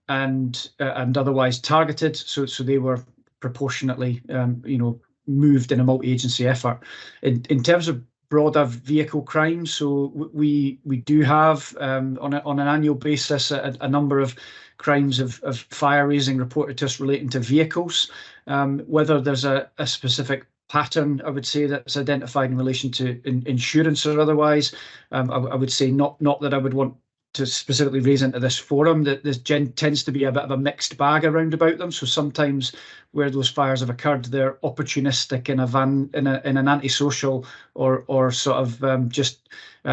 Speaker 12: otherwise targeted. So they were proportionately, you know, moved in a multi-agency effort. In terms of broader vehicle crimes, so we do have on an annual basis a number of crimes of fire raising reported to us relating to vehicles. Whether there's a specific pattern, I would say, that's identified in relation to insurance or otherwise, I would say not that I would want to specifically raise into this forum, that this tends to be a bit of a mixed bag around about them. So sometimes where those fires have occurred, they're opportunistic in an antisocial or sort of just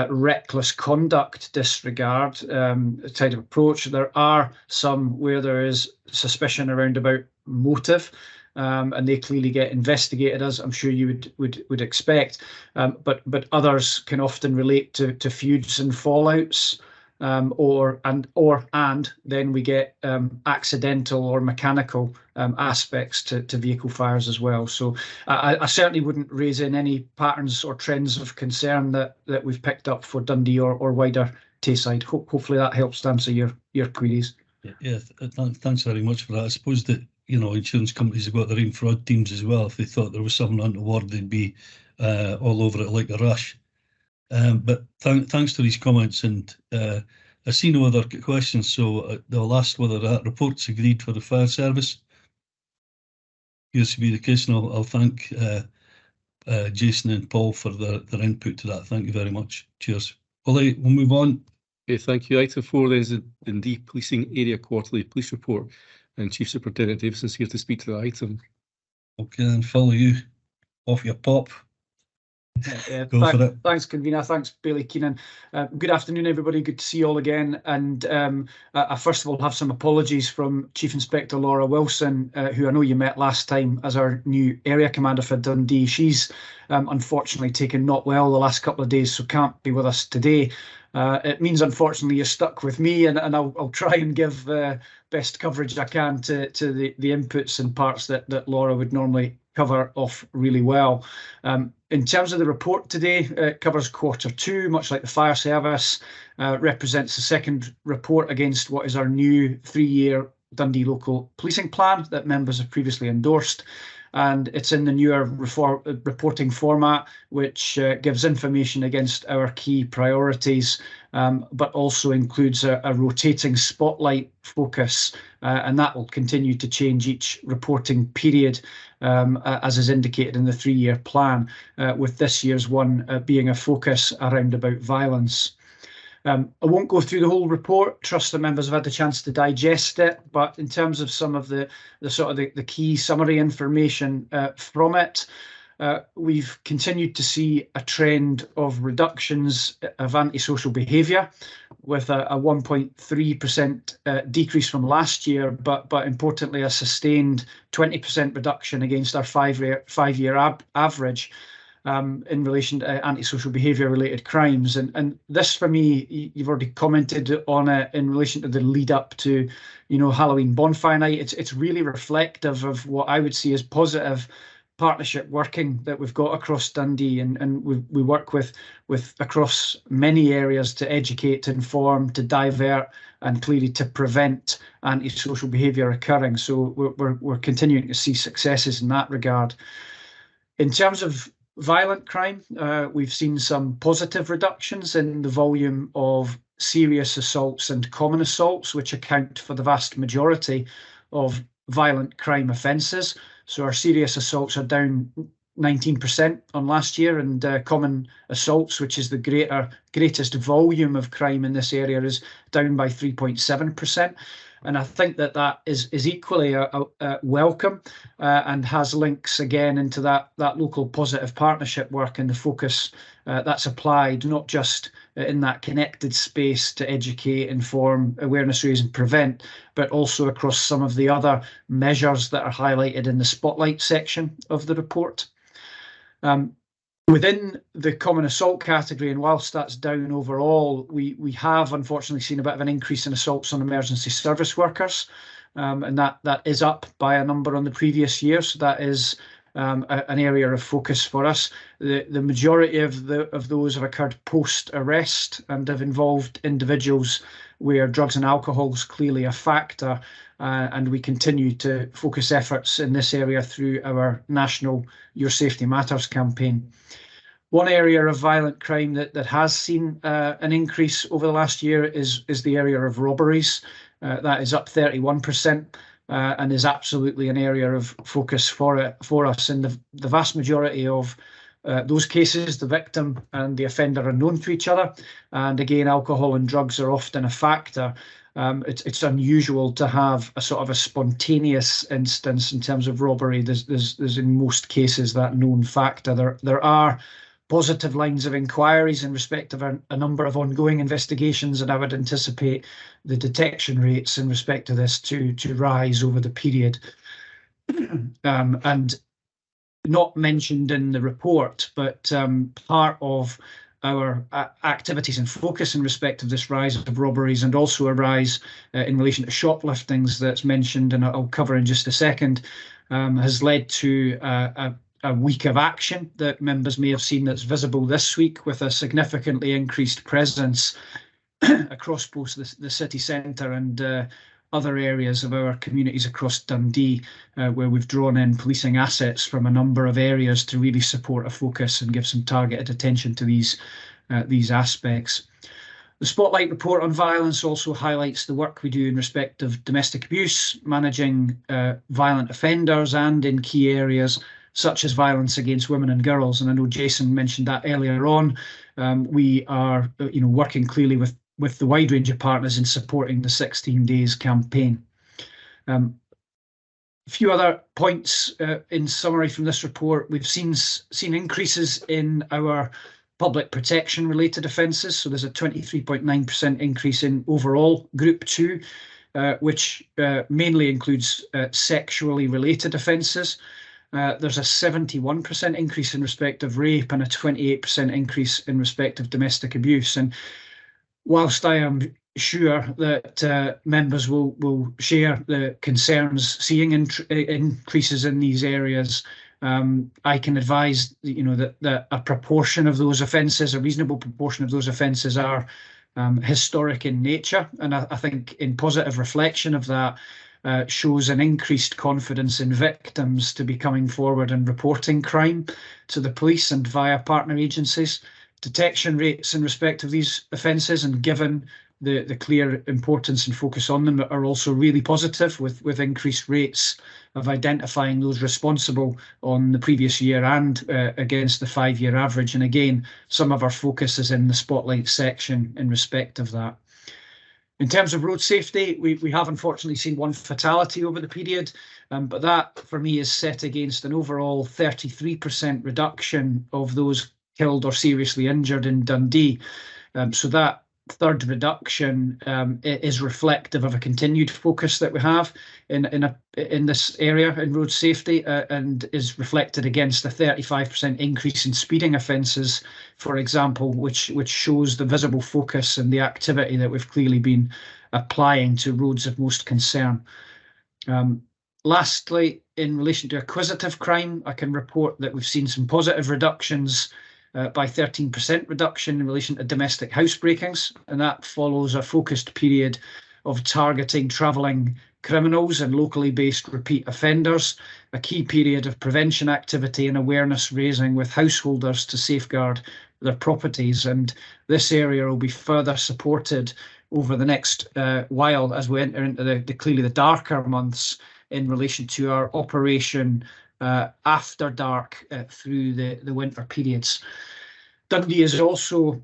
Speaker 12: reckless conduct disregard type of approach. There are some where there is suspicion around about motive, and they clearly get investigated, as I'm sure you would expect. But others can often relate to feuds and fallouts. and then we get accidental or mechanical aspects to vehicle fires as well. So I certainly wouldn't raise in any patterns or trends of concern that we've picked up for Dundee or wider Tayside. Hopefully that helps to answer your queries.
Speaker 7: Yeah, thanks very much for that. I suppose that, you know, insurance companies have got their own fraud teams as well. If they thought there was something untoward, they'd be all over it like a rush. But thanks to these comments, and I see no other questions, so they'll ask whether that report's agreed for the fire service. Appears to be the case, and I'll thank Jason and Paul for their input to that. Thank you very much. Cheers. We'll move on.
Speaker 2: Okay, thank you. Item 4 then is the Dundee Policing Area Quarterly Police Report, and Chief Superintendent Davison is here to speak to the item.
Speaker 7: Okay, then follow you off your pop. Go for it.
Speaker 12: Thanks, convener. Thanks, Bailey Keenan. Good afternoon, everybody. Good to see you all again. And I first of all have some apologies from Chief Inspector Laura Wilson, who I know you met last time as our new area commander for Dundee. She's unfortunately taken not well the last couple of days, so can't be with us today. It means, unfortunately, you're stuck with me, and I'll try and give best coverage I can to the inputs and parts that Laura would normally cover off really well. In terms of the report today, it covers Q2, much like the fire service, represents the second report against what is our new 3-year Dundee local policing plan that members have previously endorsed. And it's in the newer reporting format, which gives information against our key priorities, but also includes a rotating spotlight focus, and that will continue to change each reporting period, as is indicated in the 3-year plan, with this year's one being a focus around about violence. I won't go through the whole report. Trust the members have had the chance to digest it, but in terms of some of the key summary information from it, we've continued to see a trend of reductions of antisocial behaviour, with a 1.3% decrease from last year, but importantly a sustained 20% reduction against our five-year average. In relation to antisocial behaviour related crimes, and this for me, you've already commented on it in relation to the lead up to, you know, Halloween bonfire night. It's really reflective of what I would see as positive partnership working that we've got across Dundee, and we work with across many areas to educate, to inform, to divert, and clearly to prevent antisocial behaviour occurring. So we're continuing to see successes in that regard. In terms of violent crime, we've seen some positive reductions in the volume of serious assaults and common assaults, which account for the vast majority of violent crime offences. So our serious assaults are down 19% on last year, and common assaults, which is the greatest volume of crime in this area, is down by 3.7%. And I think that is equally welcome, and has links again into that local positive partnership work and the focus that's applied, not just in that connected space to educate, inform, awareness raise and prevent, but also across some of the other measures that are highlighted in the spotlight section of the report. Within the common assault category, and whilst that's down overall, we have unfortunately seen a bit of an increase in assaults on emergency service workers, and that is up by a number on the previous year. So that is an area of focus for us. The majority of those have occurred post-arrest and have involved individuals where drugs and alcohol is clearly a factor, and we continue to focus efforts in this area through our national Your Safety Matters campaign. One area of violent crime that has seen an increase over the last year is the area of robberies. That is up 31%. And is absolutely an area of focus for us. In the vast majority of those cases, the victim and the offender are known to each other, and again, alcohol and drugs are often a factor. It's unusual to have a sort of a spontaneous instance in terms of robbery. There's in most cases that known factor. There are positive lines of inquiries in respect of a number of ongoing investigations, and I would anticipate the detection rates in respect to this to rise over the period. And not mentioned in the report, but part of our activities and focus in respect of this rise of robberies, and also a rise in relation to shopliftings that's mentioned, and I'll cover in just a second, has led to a week of action that members may have seen that's visible this week, with a significantly increased presence across both the city centre and other areas of our communities across Dundee, where we've drawn in policing assets from a number of areas to really support a focus and give some targeted attention to these aspects. The Spotlight report on violence also highlights the work we do in respect of domestic abuse, managing violent offenders, and in key areas such as violence against women and girls. And I know Jason mentioned that earlier on. We are working clearly with the wide range of partners in supporting the 16 Days campaign. A few other points in summary from this report. We've seen increases in our public protection related offences. So there's a 23.9% increase in overall Group 2, which mainly includes sexually related offences. There's a 71% increase in respect of rape and a 28% increase in respect of domestic abuse. And whilst I am sure that members will share the concerns seeing increases in these areas, I can advise that a proportion of those offences, a reasonable proportion of those offences, are historic in nature. And I think in positive reflection of that, shows an increased confidence in victims to be coming forward and reporting crime to the police and via partner agencies. Detection rates in respect of these offences, and given the clear importance and focus on them, are also really positive, with increased rates of identifying those responsible on the previous year and against the 5-year average. And again, some of our focus is in the Spotlight section in respect of that. In terms of road safety, we have unfortunately seen one fatality over the period, but that for me is set against an overall 33% reduction of those killed or seriously injured in Dundee. So that third reduction is reflective of a continued focus that we have in this area in road safety, and is reflected against a 35% increase in speeding offences, for example, which shows the visible focus and the activity that we've clearly been applying to roads of most concern. Lastly, in relation to acquisitive crime, I can report that we've seen some positive reductions, by 13% reduction in relation to domestic housebreakings, and that follows a focused period of targeting travelling criminals and locally based repeat offenders, a key period of prevention activity and awareness raising with householders to safeguard their properties. And this area will be further supported over the next while as we enter into clearly the darker months in relation to our operation after dark through the winter periods. Dundee is also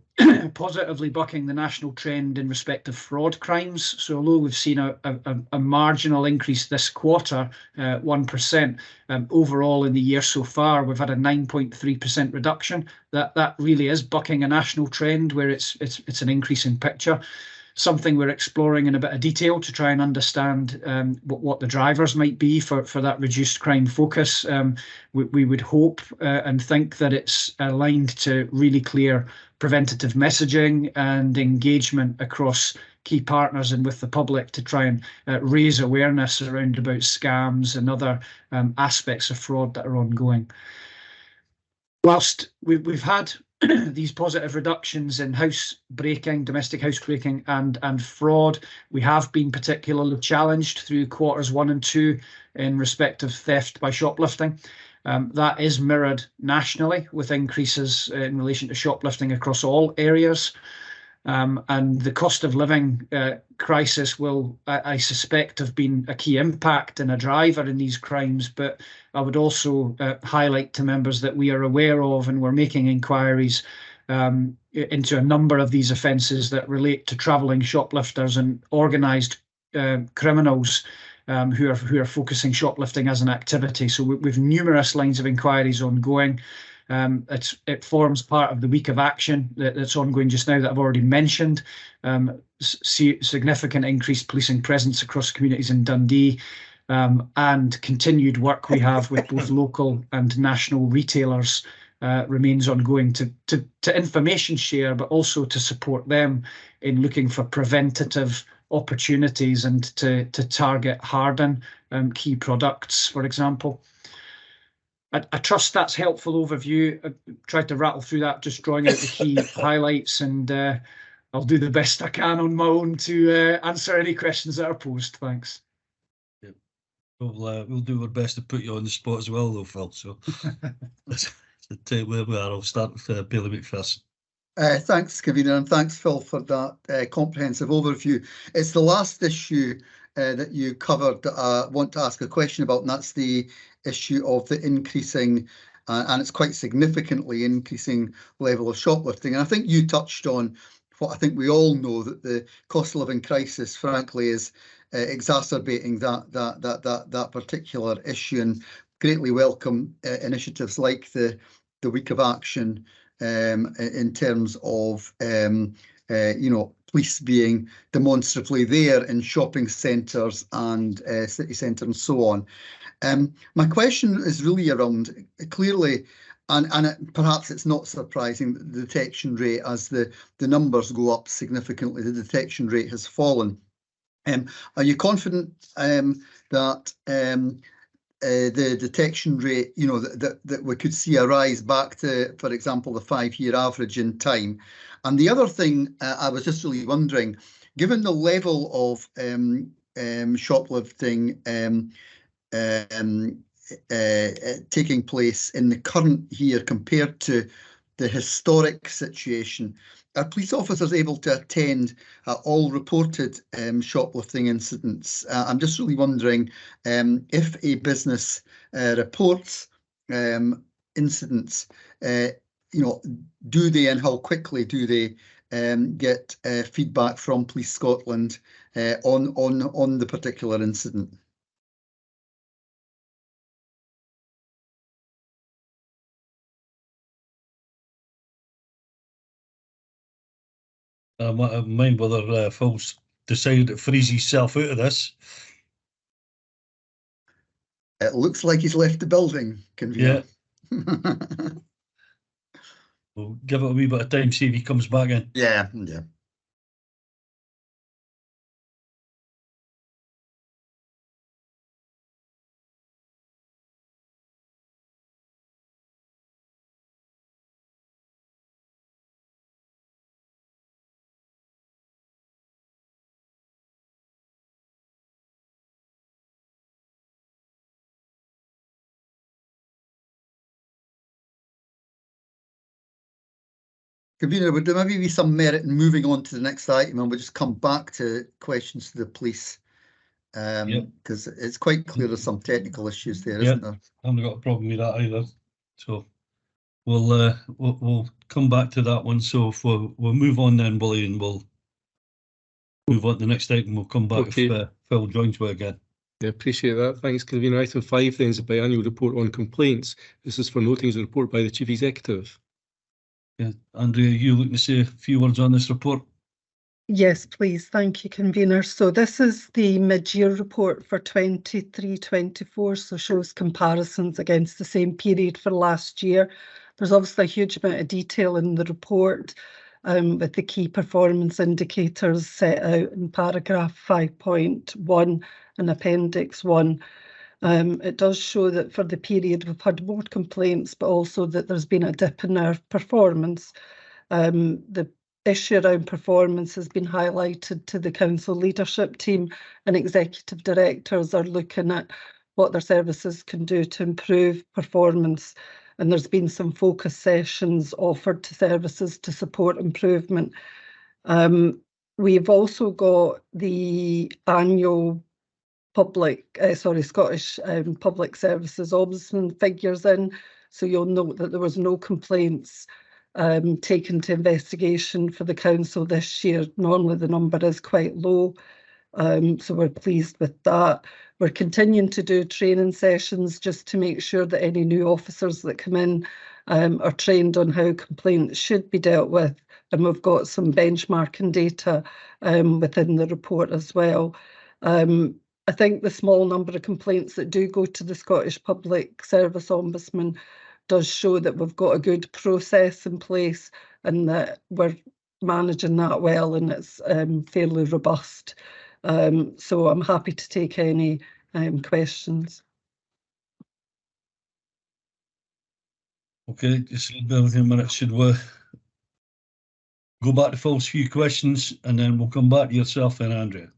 Speaker 12: positively bucking the national trend in respect of fraud crimes. So although we've seen a marginal increase this quarter, 1%, overall in the year so far, we've had a 9.3% reduction. That really is bucking a national trend where it's an increasing picture. Something we're exploring in a bit of detail to try and understand what the drivers might be for that reduced crime focus. We would hope and think that it's aligned to really clear preventative messaging and engagement across key partners and with the public to try and raise awareness around about scams and other aspects of fraud that are ongoing. Whilst we've had these positive reductions in housebreaking, domestic housebreaking and fraud, we have been particularly challenged through quarters 1 and 2 in respect of theft by shoplifting. That is mirrored nationally with increases in relation to shoplifting across all areas. And the cost of living crisis will, I suspect, have been a key impact and a driver in these crimes. But I would also highlight to members that we are aware of, and we're making inquiries into a number of these offences that relate to travelling shoplifters and organised criminals who are focusing shoplifting as an activity. So we've numerous lines of inquiries ongoing. It forms part of the week of action that's ongoing just now that I've already mentioned. Significant increased policing presence across communities in Dundee, and continued work we have with both local and national retailers remains ongoing to information share, but also to support them in looking for preventative opportunities and to target harden key products, for example. I trust that's helpful overview. I tried to rattle through that, just drawing out the key highlights, and I'll do the best I can on my own to answer any questions that are posed. Thanks.
Speaker 7: Yep. We'll do our best to put you on the spot as well, though, Phil. So where we are, I'll start with Billy McPherson.
Speaker 4: Thanks, Convener, and thanks, Phil, for that comprehensive overview. It's the last issue that you covered that I want to ask a question about, and that's the issue of the increasing, and it's quite significantly increasing level of shoplifting. And I think you touched on what I think we all know, that the cost of living crisis, frankly, is exacerbating that particular issue, and greatly welcome initiatives like the Week of Action in terms of police being demonstrably there in shopping centres and city centre and so on. My question is really around, clearly, and perhaps it's not surprising, that the detection rate, as the numbers go up significantly, the detection rate has fallen. Are you confident that the detection rate, that we could see a rise back to, for example, the 5-year average in time? And the other thing I was just really wondering, given the level of shoplifting taking place in the current year compared to the historic situation, are police officers able to attend all reported shoplifting incidents? I'm just really wondering if a business reports incidents, do they, and how quickly do they get feedback from Police Scotland on the particular incident?
Speaker 7: I mind whether Phil's decided to freeze himself out of this.
Speaker 4: It looks like he's left the building, Convener.
Speaker 7: Yeah. We'll give it a wee bit of time, see if he comes back in.
Speaker 4: Yeah. Convener, would there maybe be some merit in moving on to the next item, and we'll just come back to questions to the police? Because it's quite clear there's some technical issues there, isn't there?
Speaker 7: I haven't got a problem with that either. So we'll come back to that one. So if we'll move on then, Willie, and we'll move on to the next item. We'll come back if Phil joins me again.
Speaker 2: Yeah, appreciate that. Thanks, Convener. Item 5 then is a biannual report on complaints. This is for noting a report by the Chief Executive.
Speaker 7: Yeah, Andrea, are you looking to say a few words on this report?
Speaker 13: Yes, please. Thank you, Convener. So this is the mid-year report for 23-24, so shows comparisons against the same period for last year. There's obviously a huge amount of detail in the report with the key performance indicators set out in paragraph 5.1 and appendix 1. It does show that for the period we've had more complaints, but also that there's been a dip in our performance. The issue around performance has been highlighted to the council leadership team, and executive directors are looking at what their services can do to improve performance. And there's been some focus sessions offered to services to support improvement. We've also got the annual Scottish Public Services Ombudsman figures in. So you'll note that there was no complaints taken to investigation for the council this year. Normally the number is quite low, so we're pleased with that. We're continuing to do training sessions just to make sure that any new officers that come in are trained on how complaints should be dealt with, and we've got some benchmarking data within the report as well. I think the small number of complaints that do go to the Scottish Public Service Ombudsman does show that we've got a good process in place and that we're managing that well, and it's fairly robust. So I'm happy to take any questions.
Speaker 7: Okay, just bear with me a minute. Should we go back to Phil's few questions and then we'll come back to yourself then, Andrea?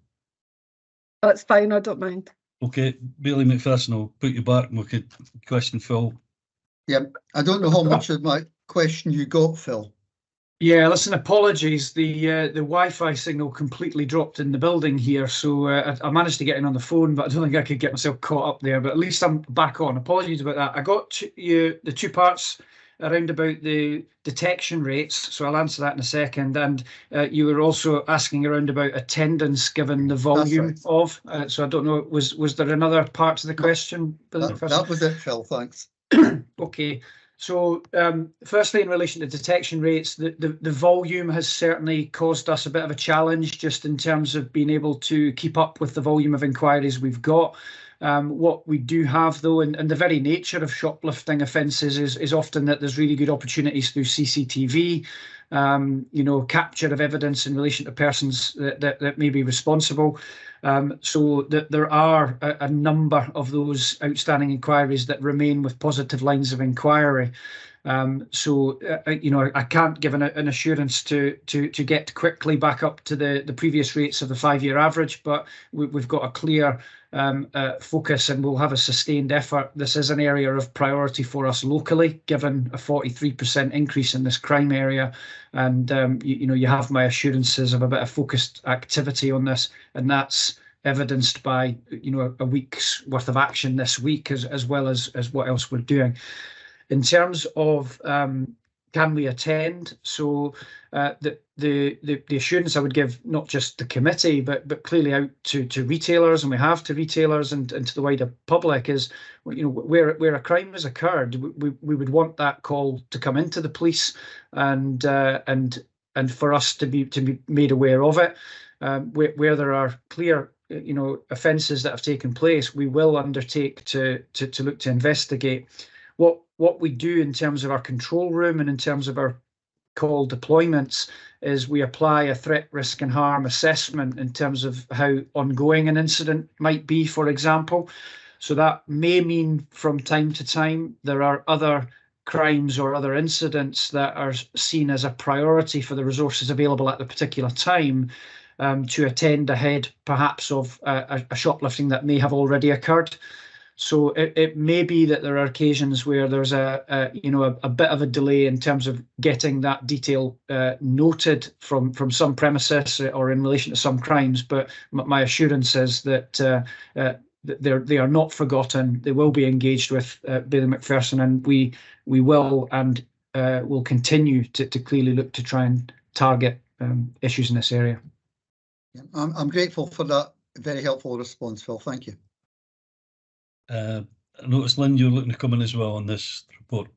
Speaker 13: That's fine, I don't mind.
Speaker 7: Okay, Bailey McPherson, I'll put you back and we could question Phil.
Speaker 4: Yeah, I don't know how much of my question you got, Phil.
Speaker 12: Yeah, listen, apologies. The Wi-Fi signal completely dropped in the building here, so I managed to get in on the phone, but I don't think I could get myself caught up there. But at least I'm back on. Apologies about that. I got the two parts around about the detection rates, so I'll answer that in a second. And you were also asking around about attendance, given the volume of. So I don't know, was there another part to the question?
Speaker 4: That was it, Phil. Thanks.
Speaker 12: Okay. So firstly, in relation to detection rates, the volume has certainly caused us a bit of a challenge just in terms of being able to keep up with the volume of inquiries we've got. What we do have, though, and the very nature of shoplifting offences is often that there's really good opportunities through CCTV, capture of evidence in relation to persons that may be responsible. So that there are a number of those outstanding inquiries that remain with positive lines of inquiry. I can't give an assurance to get quickly back up to the previous rates of the 5-year average, but we've got a clear focus and we'll have a sustained effort. This is an area of priority for us locally, given a 43% increase in this crime area. And, you have my assurances of a bit of focused activity on this, and that's evidenced by, a week's worth of action this week, as well as what else we're doing. In terms of can we attend? So the assurance I would give not just the committee, but clearly out to retailers, and we have to retailers and to the wider public, is where a crime has occurred, we would want that call to come into the police and for us to be made aware of it. Where there are clear offences that have taken place, we will undertake to look to investigate. What we do in terms of our control room and in terms of our call deployments is we apply a threat, risk and harm assessment in terms of how ongoing an incident might be, for example. So that may mean from time to time there are other crimes or other incidents that are seen as a priority for the resources available at the particular time, to attend ahead perhaps of a shoplifting that may have already occurred. So it may be that there are occasions where there's a bit of a delay in terms of getting that detail noted from some premises or in relation to some crimes. But my assurance is that they are not forgotten. They will be engaged with Bailey McPherson, and we will and will continue to clearly look to try and target issues in this area.
Speaker 4: I'm grateful for that very helpful response, Phil. Thank you.
Speaker 7: I noticed, Lynn, you're looking to come in as well on this report.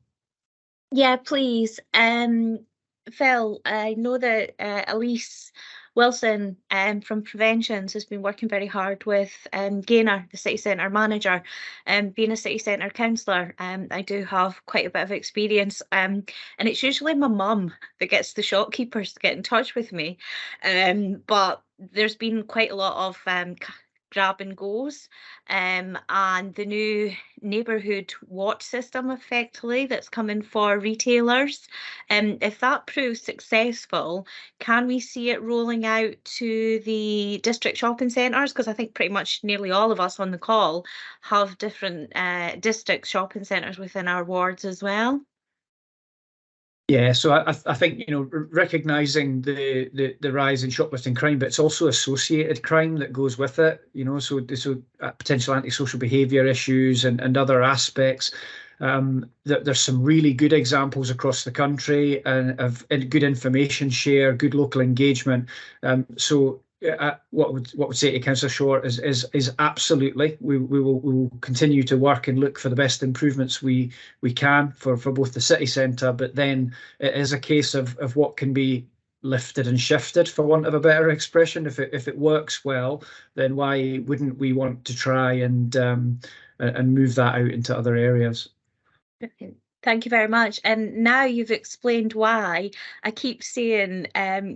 Speaker 3: Yeah, please. Phil, I know that Elise Wilson from Preventions has been working very hard with Gaynor, the city centre manager, being a city centre councillor. I do have quite a bit of experience, and it's usually my mum that gets the shopkeepers to get in touch with me, but there's been quite a lot of grab and goes, and the new neighbourhood watch system effectively that's coming for retailers. If that proves successful, can we see it rolling out to the district shopping centres? Because I think pretty much nearly all of us on the call have different district shopping centres within our wards as well.
Speaker 12: Yeah, so I think recognising the rise in shoplifting crime, but it's also associated crime that goes with it. So potential antisocial behaviour issues and other aspects. There's some really good examples across the country and of good information share, good local engagement. What would say to Councillor Short is absolutely we will continue to work and look for the best improvements we can for both the city centre, but then it is a case of what can be lifted and shifted, for want of a better expression. If it works well, then why wouldn't we want to try and move that out into other areas?
Speaker 3: Thank you very much. And now you've explained why I keep seeing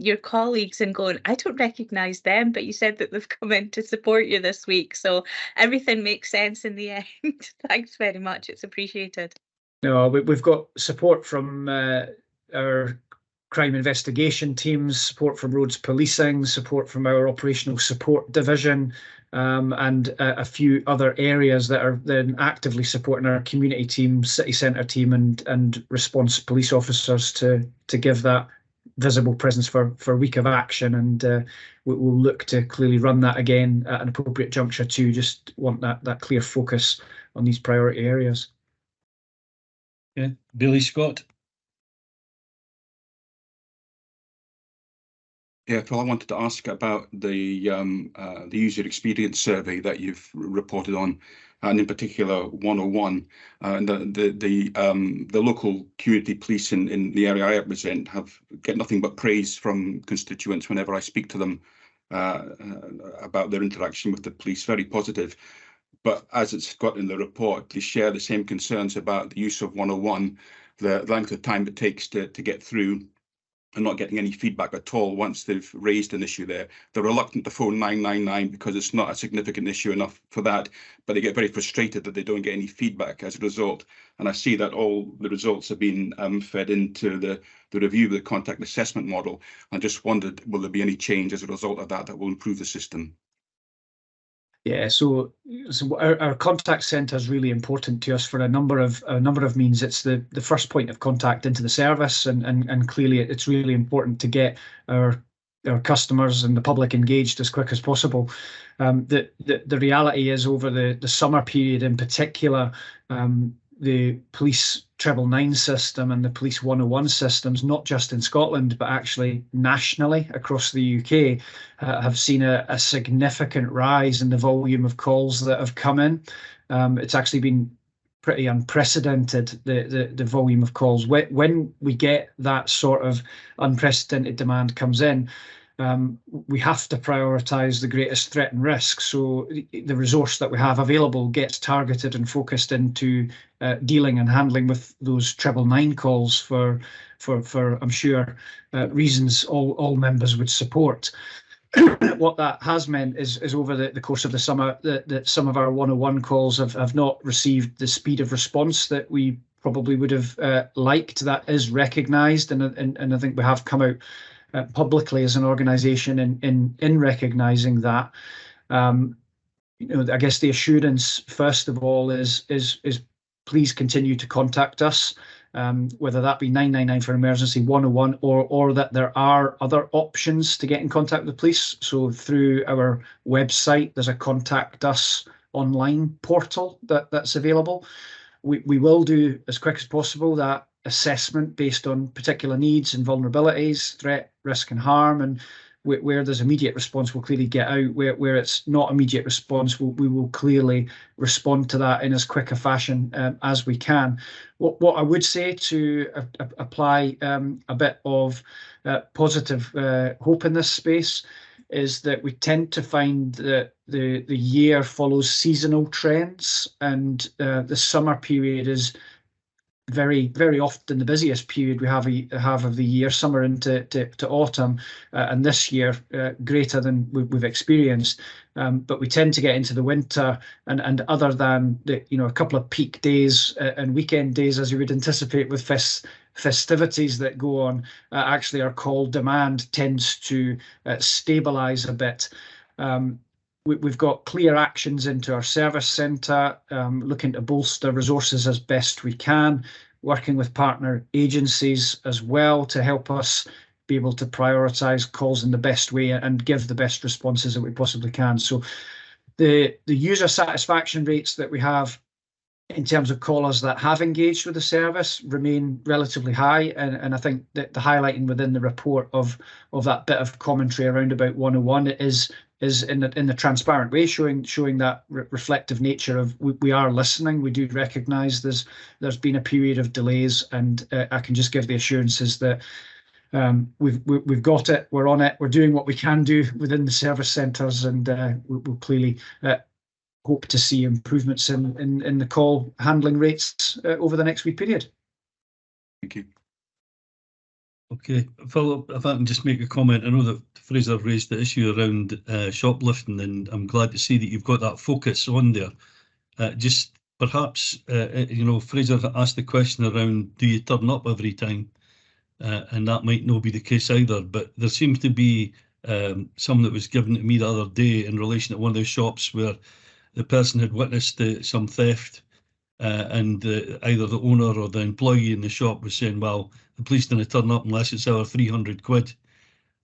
Speaker 3: your colleagues and going, I don't recognise them, but you said that they've come in to support you this week. So everything makes sense in the end. Thanks very much. It's appreciated.
Speaker 12: No, we've got support from our crime investigation teams, support from roads policing, support from our operational support division, and a few other areas that are then actively supporting our community team, city centre team, and response police officers to give that visible presence for a week of action. And we'll look to clearly run that again at an appropriate juncture too. Just want that clear focus on these priority areas.
Speaker 7: Yeah, Billy Scott.
Speaker 6: Yeah, Phil, I wanted to ask about the user experience survey that you've reported on, and in particular 101. And the local community police in the area I represent get nothing but praise from constituents whenever I speak to them about their interaction with the police. Very positive. But as it's got in the report, they share the same concerns about the use of 101, the length of time it takes to get through, and not getting any feedback at all once they've raised an issue there. They're reluctant to phone 999 because it's not a significant issue enough for that, but they get very frustrated that they don't get any feedback as a result. And I see that all the results have been fed into the review of the contact assessment model. I just wondered, will there be any change as a result of that will improve the system?
Speaker 12: Yeah, so our contact centre is really important to us for a number of means. It's the first point of contact into the service, and clearly it's really important to get our customers and the public engaged as quick as possible. The reality is, over the summer period in particular, the police 999 system and the police 101 systems, not just in Scotland, but actually nationally across the UK, have seen a significant rise in the volume of calls that have come in. It's actually been pretty unprecedented, the volume of calls. When we get that sort of unprecedented demand comes in, we have to prioritise the greatest threat and risk. So the resource that we have available gets targeted and focused into dealing and handling with those 999 calls for I'm sure reasons all members would support. What that has meant is over the course of the summer that some of our 101 calls have not received the speed of response that we probably would have liked. That is recognised, and I think we have come out publicly as an organisation in recognising that. I guess the assurance first of all is please continue to contact us, whether that be 999 for emergency, 101, or that there are other options to get in contact with the police. So through our website, there's a contact us online portal that's available. We will do as quick as possible that assessment based on particular needs and vulnerabilities, threat, risk and harm, and where there's immediate response, we'll clearly get out. Where it's not immediate response, we will clearly respond to that in as quick a fashion as we can. What I would say to apply a bit of positive hope in this space is that we tend to find that the year follows seasonal trends, and the summer period is very, very often the busiest period we have of the year, summer into to autumn, and this year greater than we've experienced. But we tend to get into the winter, and other than a couple of peak days and weekend days, as you would anticipate with festivities that go on, actually our call demand tends to stabilise a bit. We've got clear actions into our service centre, looking to bolster resources as best we can, working with partner agencies as well to help us be able to prioritise calls in the best way and give the best responses that we possibly can. So the user satisfaction rates that we have in terms of callers that have engaged with the service remain relatively high, and I think that the highlighting within the report of that bit of commentary around about 101 is in the transparent way, showing that reflective nature of we are listening. We do recognise there's been a period of delays, and I can just give the assurances that we've got it, we're on it, we're doing what we can do within the service centres, and we'll clearly hope to see improvements in the call handling rates over the next week period.
Speaker 6: Thank you.
Speaker 7: Okay, Philip, if I can just make a comment, I know that Fraser raised the issue around shoplifting, and I'm glad to see that you've got that focus on there. Just perhaps, you know, Fraser asked the question around, do you turn up every time? And that might not be the case either, but there seems to be some that was given to me the other day in relation to one of those shops where the person had witnessed some theft, and either the owner or the employee in the shop was saying, well, the police didn't turn up unless it's our 300 quid.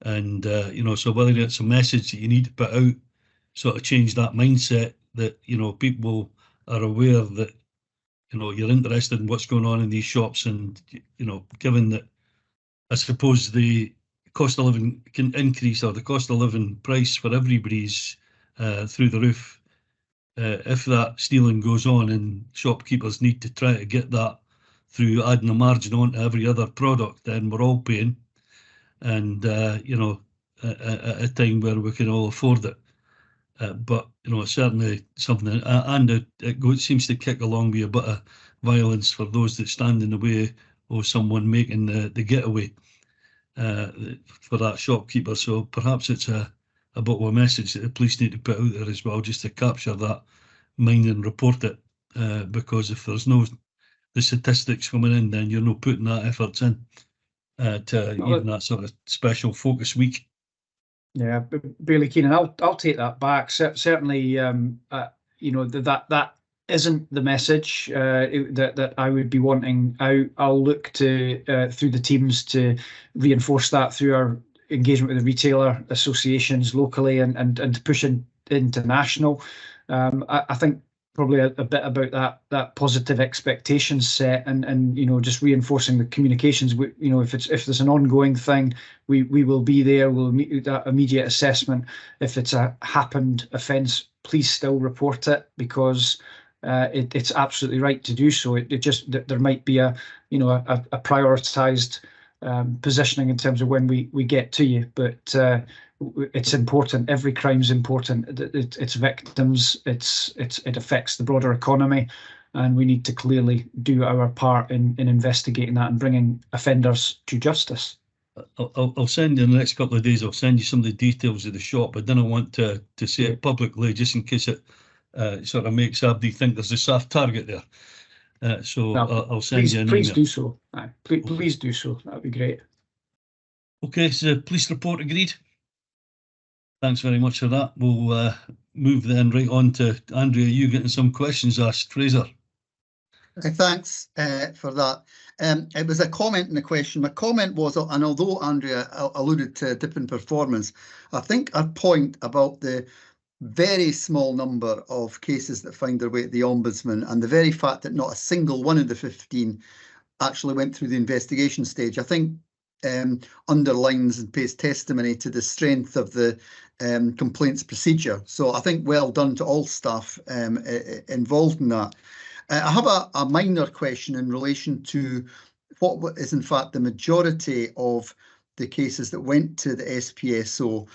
Speaker 7: And, you know, so whether it's a message that you need to put out, sort of change that mindset that, you know, people are aware that, you know, you're interested in what's going on in these shops. And, you know, given that, I suppose the cost of living can increase, or the cost of living price for everybody's through the roof. If that stealing goes on and shopkeepers need to try to get that through adding a margin onto every other product, then we're all paying. And, you know, at a time where we can all afford it. But, you know, it's certainly something, and it seems to kick along with a bit of violence for those that stand in the way of someone making the getaway for that shopkeeper. So perhaps it's a bit of a message that the police need to put out there as well, just to capture that mind and report it. Because if there's no the statistics coming in, then you're not putting that efforts in to even that sort of special focus week.
Speaker 12: Yeah, Bailey Keenan, I'll take that back. Certainly, you know, that isn't the message that I would be wanting out. I'll look to through the teams to reinforce that through our engagement with the retailer associations locally and to push into national. I think probably a bit about that positive expectations set and you know, just reinforcing the communications. You know, if there's an ongoing thing, we will be there. We'll meet that immediate assessment. If it's a happened offence, please still report it, because it's absolutely right to do so. It just, there might be a prioritised positioning in terms of when we get to you, but it's important. Every crime's important. It's victims. It affects the broader economy, and we need to clearly do our part in investigating that and bringing offenders to justice.
Speaker 7: I'll send you in the next couple of days. I'll send you some of the details of the shop. I didn't want to say it publicly, just in case it sort of makes everybody think there's a soft target there. So no, I'll send you an email.
Speaker 12: Please do so. Please do so. That'd be great.
Speaker 7: Okay, so police report agreed. Thanks very much for that. We'll move then right on to Andrea. You getting some questions asked, Fraser?
Speaker 4: Thanks for that. It was a comment and a question. My comment was, and although Andrea alluded to a dip in performance, I think our point about the very small number of cases that find their way at the Ombudsman and the very fact that not a single one of the 15 actually went through the investigation stage, I think underlines and pays testimony to the strength of the complaints procedure. So I think well done to all staff involved in that. I have a minor question in relation to what is in fact the majority of the cases that went to the SPSO,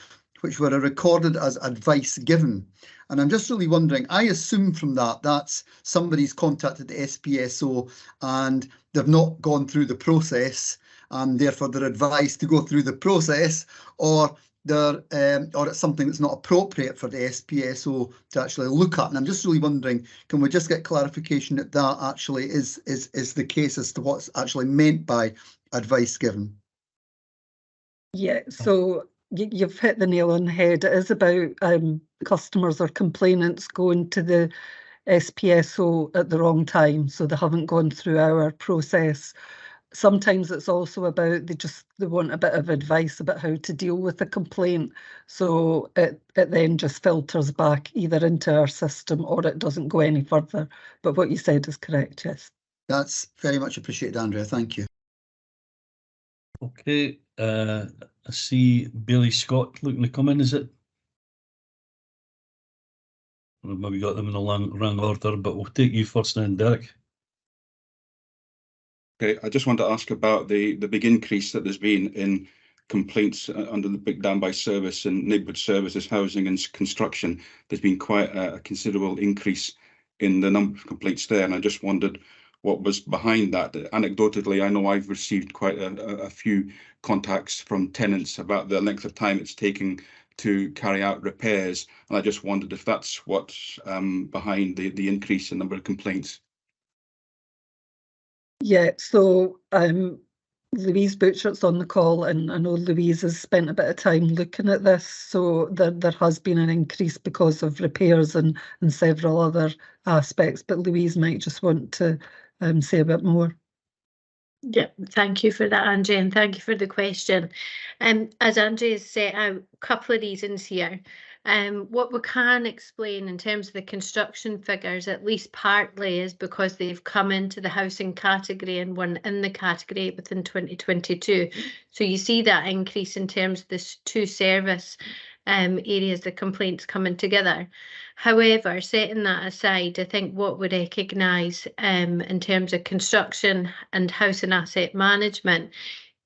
Speaker 4: which were recorded as advice given. And I'm just really wondering, I assume from that's somebody's contacted the SPSO and they've not gone through the process, and therefore they're advised to go through the process, or it's something that's not appropriate for the SPSO to actually look at. And I'm just really wondering, can we just get clarification that that actually is the case as to what's actually meant by advice given?
Speaker 13: Yeah, so you've hit the nail on the head. It is about customers or complainants going to the SPSO at the wrong time, so they haven't gone through our process. Sometimes it's also about they want a bit of advice about how to deal with a complaint. So it then just filters back either into our system or it doesn't go any further. But what you said is correct, yes. That's
Speaker 4: very much appreciated, Andrea. Thank you.
Speaker 7: Okay, I see Bailey Scott looking to come in, is it? We've maybe got them in the wrong order, but we'll take you first then, Derek.
Speaker 6: Okay, I just want to ask about the big increase that there's been in complaints under the Big Down by Service and neighbourhood services, housing and construction. There's been quite a considerable increase in the number of complaints there, and I just wondered what was behind that. Anecdotally, I know I've received quite a few contacts from tenants about the length of time it's taking to carry out repairs, and I just wondered if that's what's behind the increase in number of complaints.
Speaker 13: Yeah, so Louise Butcher's on the call, and I know Louise has spent a bit of time looking at this. So there has been an increase because of repairs and several other aspects, but Louise might just want to say a bit more.
Speaker 3: Yeah, thank you for that, Angie, and thank you for the question. As Angie has set out, a couple of reasons here. What we can explain in terms of the construction figures, at least partly, is because they've come into the housing category and weren't in the category within 2022. So you see that increase in terms of the two service areas, the complaints coming together. However, setting that aside, I think what we recognise in terms of construction and housing asset management,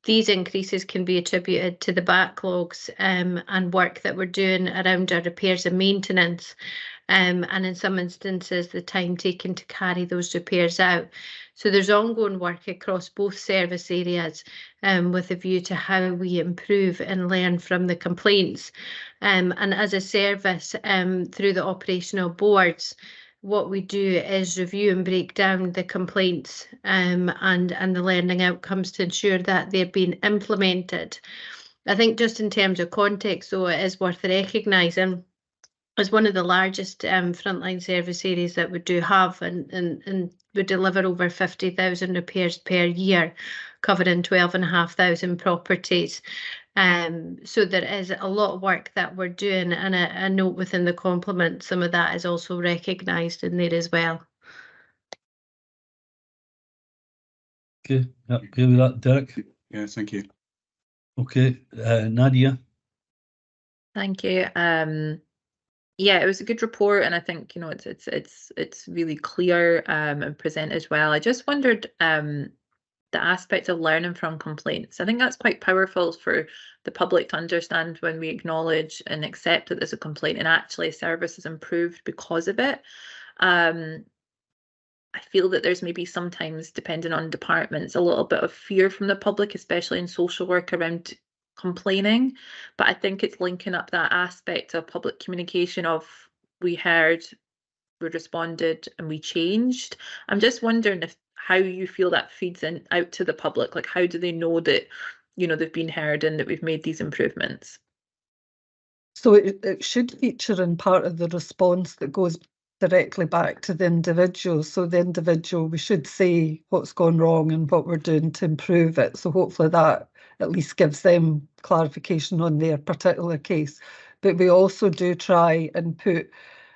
Speaker 3: these increases can be attributed to the backlogs and work that we're doing around our repairs and maintenance, and in some instances the time taken to carry those repairs out. So there's ongoing work across both service areas with a view to how we improve and learn from the complaints. And as a service, through the operational boards, what we do is review and break down the complaints and the learning outcomes to ensure that they're being implemented. I think just in terms of context, though, it is worth recognising as one of the largest frontline service areas that we do have, and we deliver over 50,000 repairs per year, covering 12,500 properties. So there is a lot of work that we're doing, and a note within the complement, some of that is also recognised in there as well.
Speaker 7: Okay, yeah, agree with that, Derek.
Speaker 6: Yeah, thank you.
Speaker 7: Okay, Nadia.
Speaker 14: Thank you. Yeah, it was a good report, and I think, you know, it's really clear and presented well. I just wondered the aspect of learning from complaints. I think that's quite powerful for the public to understand when we acknowledge and accept that there's a complaint and actually a service is improved because of it. I feel that there's maybe sometimes, depending on departments, a little bit of fear from the public, especially in social work, around complaining. But I think it's linking up that aspect of public communication of we heard, we responded, and we changed. I'm just wondering how you feel that feeds out to the public. Like, how do they know that, you know, they've been heard and that we've made these improvements?
Speaker 13: So it should feature in part of the response that goes directly back to the individual. So the individual, we should say what's gone wrong and what we're doing to improve it. So hopefully that at least gives them clarification on their particular case. But we also do try and put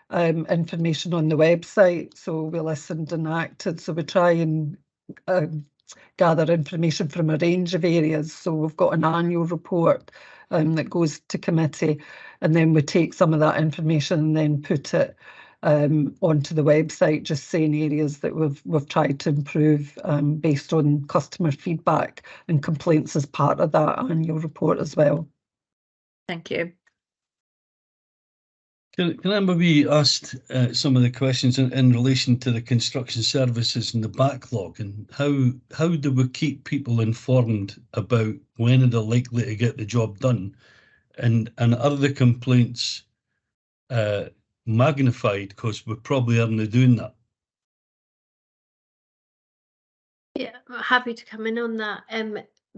Speaker 13: information on the website. So we listened and acted. So we try and gather information from a range of areas. So we've got an annual report that goes to committee, and then we take some of that information and then put it onto the website, just saying areas that we've tried to improve based on customer feedback and complaints as part of that annual report as well.
Speaker 14: Thank you.
Speaker 7: Can I maybe ask some of the questions in relation to the construction services and the backlog, and how do we keep people informed about when they're likely to get the job done, and are the complaints magnified because we probably aren't doing that?
Speaker 3: Yeah, happy to come in on that.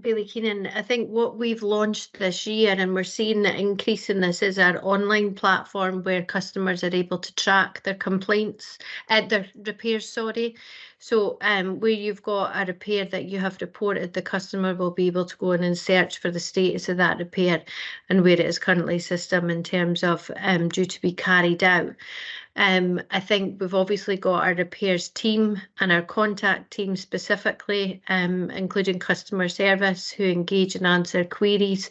Speaker 3: Billy Keenan, I think what we've launched this year, and we're seeing the increase in this, is our online platform where customers are able to track their complaints, their repairs, sorry. So where you've got a repair that you have reported, the customer will be able to go in and search for the status of that repair and where it is currently system in terms of due to be carried out. I think we've obviously got our repairs team and our contact team specifically, including customer service, who engage and answer queries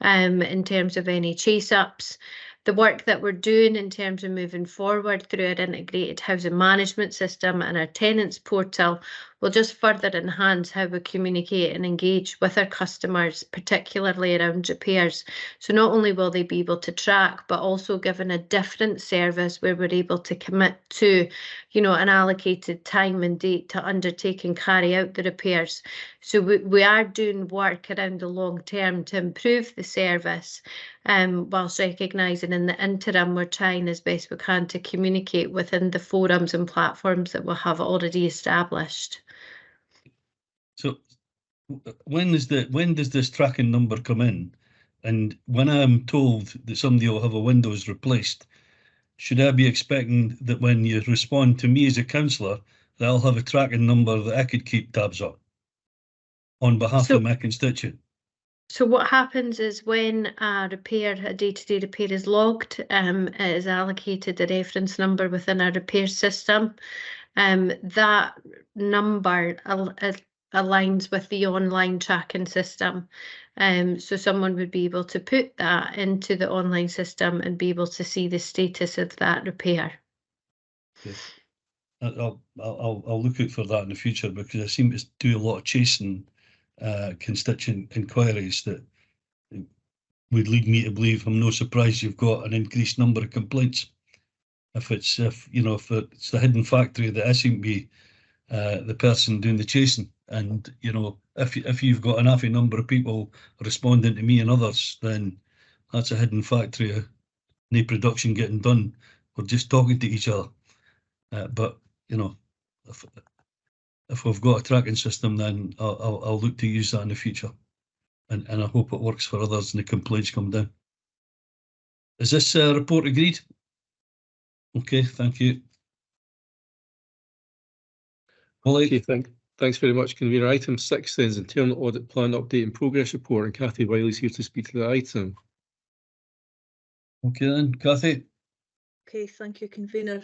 Speaker 3: in terms of any chase-ups. The work that we're doing in terms of moving forward through our integrated housing management system and our tenants portal
Speaker 15: will just further enhance how we communicate and engage with our customers, particularly around repairs. So not only will they be able to track, but also given a different service where we're able to commit to, you know, an allocated time and date to undertake and carry out the repairs. So we are doing work around the long term to improve the service, whilst recognising in the interim we're trying as best we can to communicate within the forums and platforms that we have already established.
Speaker 7: So when does this tracking number come in? And when I'm told that somebody will have a Windows replaced, should I be expecting that when you respond to me as a councillor, that I'll have a tracking number that I could keep tabs on behalf of my constituent?
Speaker 15: So what happens is when a day-to-day repair is logged, it is allocated a reference number within our repair system. That number aligns with the online tracking system. So someone would be able to put that into the online system and be able to see the status of that repair.
Speaker 7: Okay. I'll look out for that in the future, because I seem to do a lot of chasing constituent inquiries that would lead me to believe I'm no surprised you've got an increased number of complaints. If it's the hidden factory that I seem to be the person doing the chasing, and you know, if you've got an awful number of people responding to me and others, then that's a hidden factory of no production getting done. We're just talking to each other. But you know, if we've got a tracking system, then I'll look to use that in the future, and I hope it works for others and the complaints come down. Is this report agreed? Okay, thank you.
Speaker 2: Okay, thanks very much, Convener. Item 6 then is Internal Audit Plan Update and Progress Report, and Cathy Wiley's here to speak to the item.
Speaker 7: Okay then, Cathy.
Speaker 16: Okay, thank you, Convener.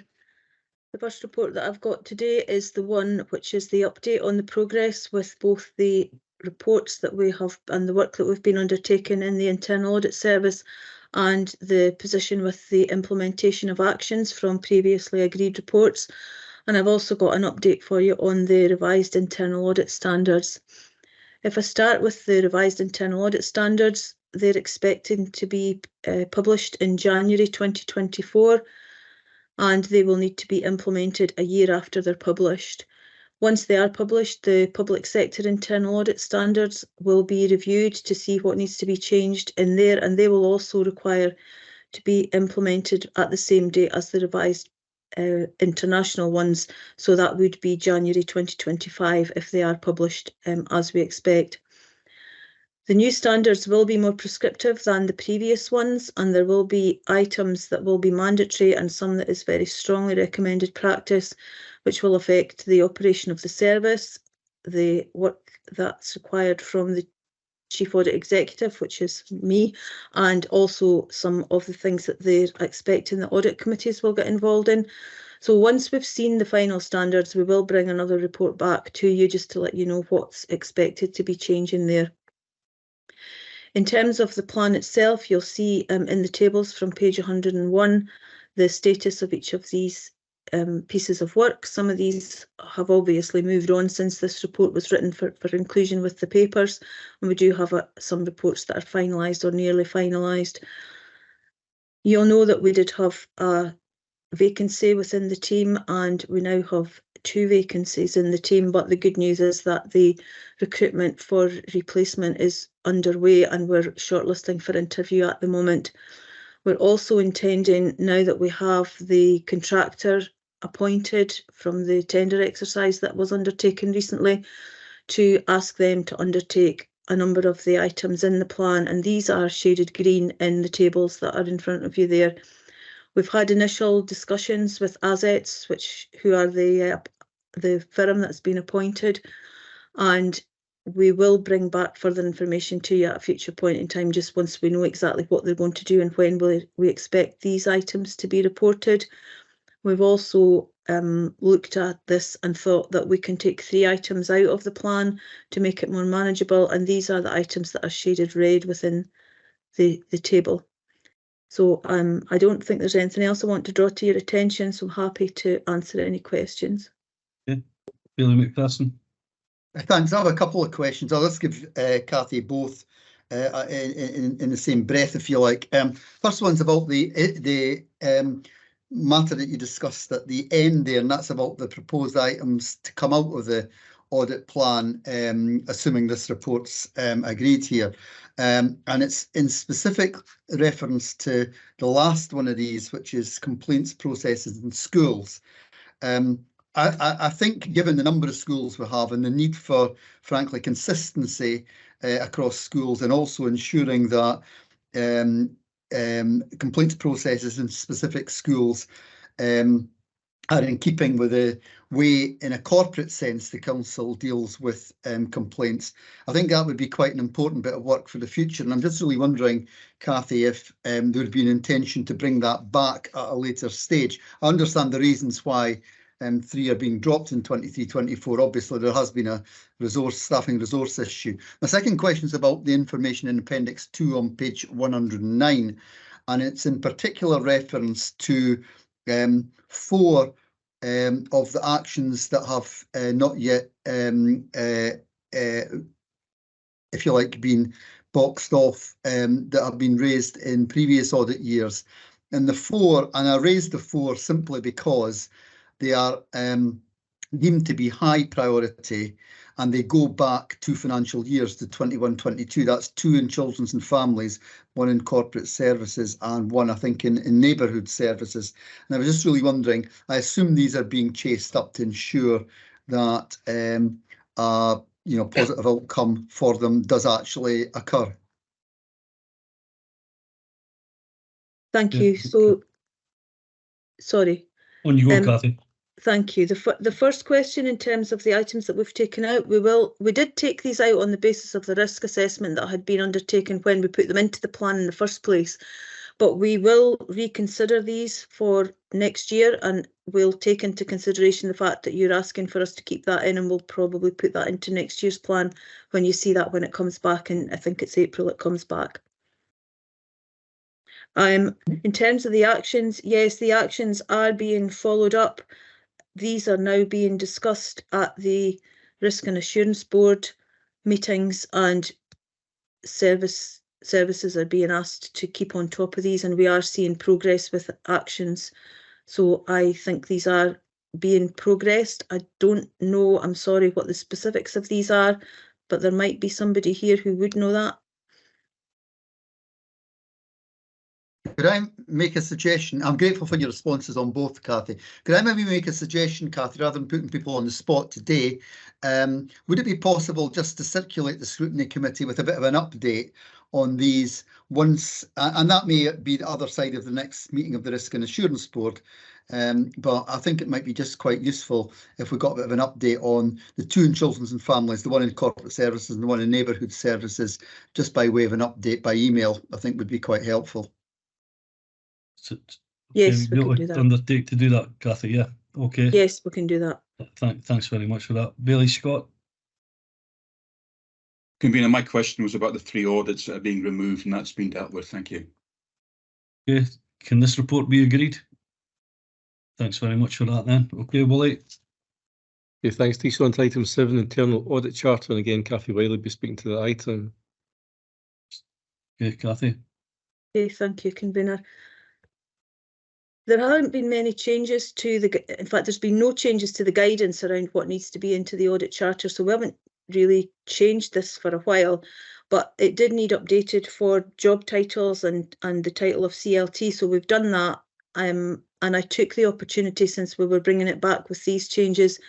Speaker 16: The first report that I've got today is the one which is the update on the progress with both the reports that we have and the work that we've been undertaking in the Internal Audit Service, and the position with the implementation of actions from previously agreed reports. And I've also got an update for you on the revised internal audit standards. If I start with the revised internal audit standards, they're expecting to be published in January 2024, and they will need to be implemented a year after they're published. Once they are published, the public sector internal audit standards will be reviewed to see what needs to be changed in there, and they will also require to be implemented at the same date as the revised international ones. So that would be January 2025 if they are published as we expect. The new standards will be more prescriptive than the previous ones, and there will be items that will be mandatory and some that is very strongly recommended practice, which will affect the operation of the service, the work that's required from the Chief Audit Executive, which is me, and also some of the things that they're expecting the audit committees will get involved in. So once we've seen the final standards, we will bring another report back to you just to let you know what's expected to be changing there. In terms of the plan itself, you'll see in the tables from page 101 the status of each of these pieces of work. Some of these have obviously moved on since this report was written for inclusion with the papers, and we do have some reports that are finalised or nearly finalised. You'll know that we did have a vacancy within the team, and we now have 2 vacancies in the team, but the good news is that the recruitment for replacement is underway and we're shortlisting for interview at the moment. We're also intending, now that we have the contractor appointed from the tender exercise that was undertaken recently, to ask them to undertake a number of the items in the plan, and these are shaded green in the tables that are in front of you there. We've had initial discussions with Assets, who are the firm that's been appointed, and we will bring back further information to you at a future point in time, just once we know exactly what they're going to do and when we expect these items to be reported. We've also looked at this and thought that we can take 3 items out of the plan to make it more manageable, and these are the items that are shaded red within the table. So I don't think there's anything else I want to draw to your attention, so I'm happy to answer any questions.
Speaker 7: Okay. Billy McPherson.
Speaker 4: Thanks. I have a couple of questions. I'll just give Cathy both in the same breath, if you like. First one's about the matter that you discussed at the end there, and that's about the proposed items to come out of the audit plan, assuming this report's agreed here. And it's in specific reference to the last one of these, which is complaints processes in schools. I think given the number of schools we have and the need for, frankly, consistency across schools, and also ensuring that complaints processes in specific schools are in keeping with the way, in a corporate sense, the council deals with complaints. I think that would be quite an important bit of work for the future. And I'm just really wondering, Cathy, if there would be an intention to bring that back at a later stage. I understand the reasons why 3 are being dropped in 23-24. Obviously, there has been a staffing resource issue. My second question is about the information in Appendix 2 on page 109, and it's in particular reference to 4 of the actions that have not yet, if you like, been boxed off, that have been raised in previous audit years. And the 4, and I raised the 4 simply because they are deemed to be high priority, and they go back 2 financial years to 21-22. That's 2 in children's and families, 1 in corporate services, and 1, I think, in neighbourhood services. And I was just really wondering, I assume these are being chased up to ensure that positive outcome for them does actually occur.
Speaker 16: Thank you. So, sorry.
Speaker 7: On you go, Cathy.
Speaker 16: Thank you. The first question, in terms of the items that we've taken out, we did take these out on the basis of the risk assessment that had been undertaken when we put them into the plan in the first place. But we will reconsider these for next year, and we'll take into consideration the fact that you're asking for us to keep that in, and we'll probably put that into next year's plan when you see that, when it comes back, and I think it's April it comes back. In terms of the actions, yes, the actions are being followed up. These are now being discussed at the Risk and Assurance Board meetings, and services are being asked to keep on top of these, and we are seeing progress with actions. So I think these are being progressed. I don't know, I'm sorry, what the specifics of these are, but there might be somebody here who would know that.
Speaker 4: Could I make a suggestion? I'm grateful for your responses on both, Cathy. Could I maybe make a suggestion, Cathy, rather than putting people on the spot today? Would it be possible just to circulate the Scrutiny Committee with a bit of an update on these once, and that may be the other side of the next meeting of the Risk and Assurance Board, but I think it might be just quite useful if we got a bit of an update on the 2 in children's and families, the 1 in corporate services and the 1 in neighbourhood services, just by way of an update by email. I think would be quite helpful.
Speaker 16: Yes, we can do that.
Speaker 7: Undertake to do that, Cathy. Yeah, okay.
Speaker 16: Yes, we can do that.
Speaker 7: Thanks very much for that. Bailey Scott.
Speaker 6: Convener, my question was about the 3 audits that are being removed, and that's been dealt with. Thank you.
Speaker 7: Okay, can this report be agreed? Thanks very much for that then. Okay, Willie.
Speaker 2: Okay, thanks. Taoiseach, on to item 7, internal audit charter, and again, Cathy Wiley will be speaking to the item.
Speaker 7: Okay, Cathy.
Speaker 16: Okay, thank you, Convener. There haven't been many changes to in fact, there's been no changes to the guidance around what needs to be into the audit charter, so we haven't really changed this for a while, but it did need updated for job titles and the title of CLT, so we've done that. And I took the opportunity, since we were bringing it back with these changes,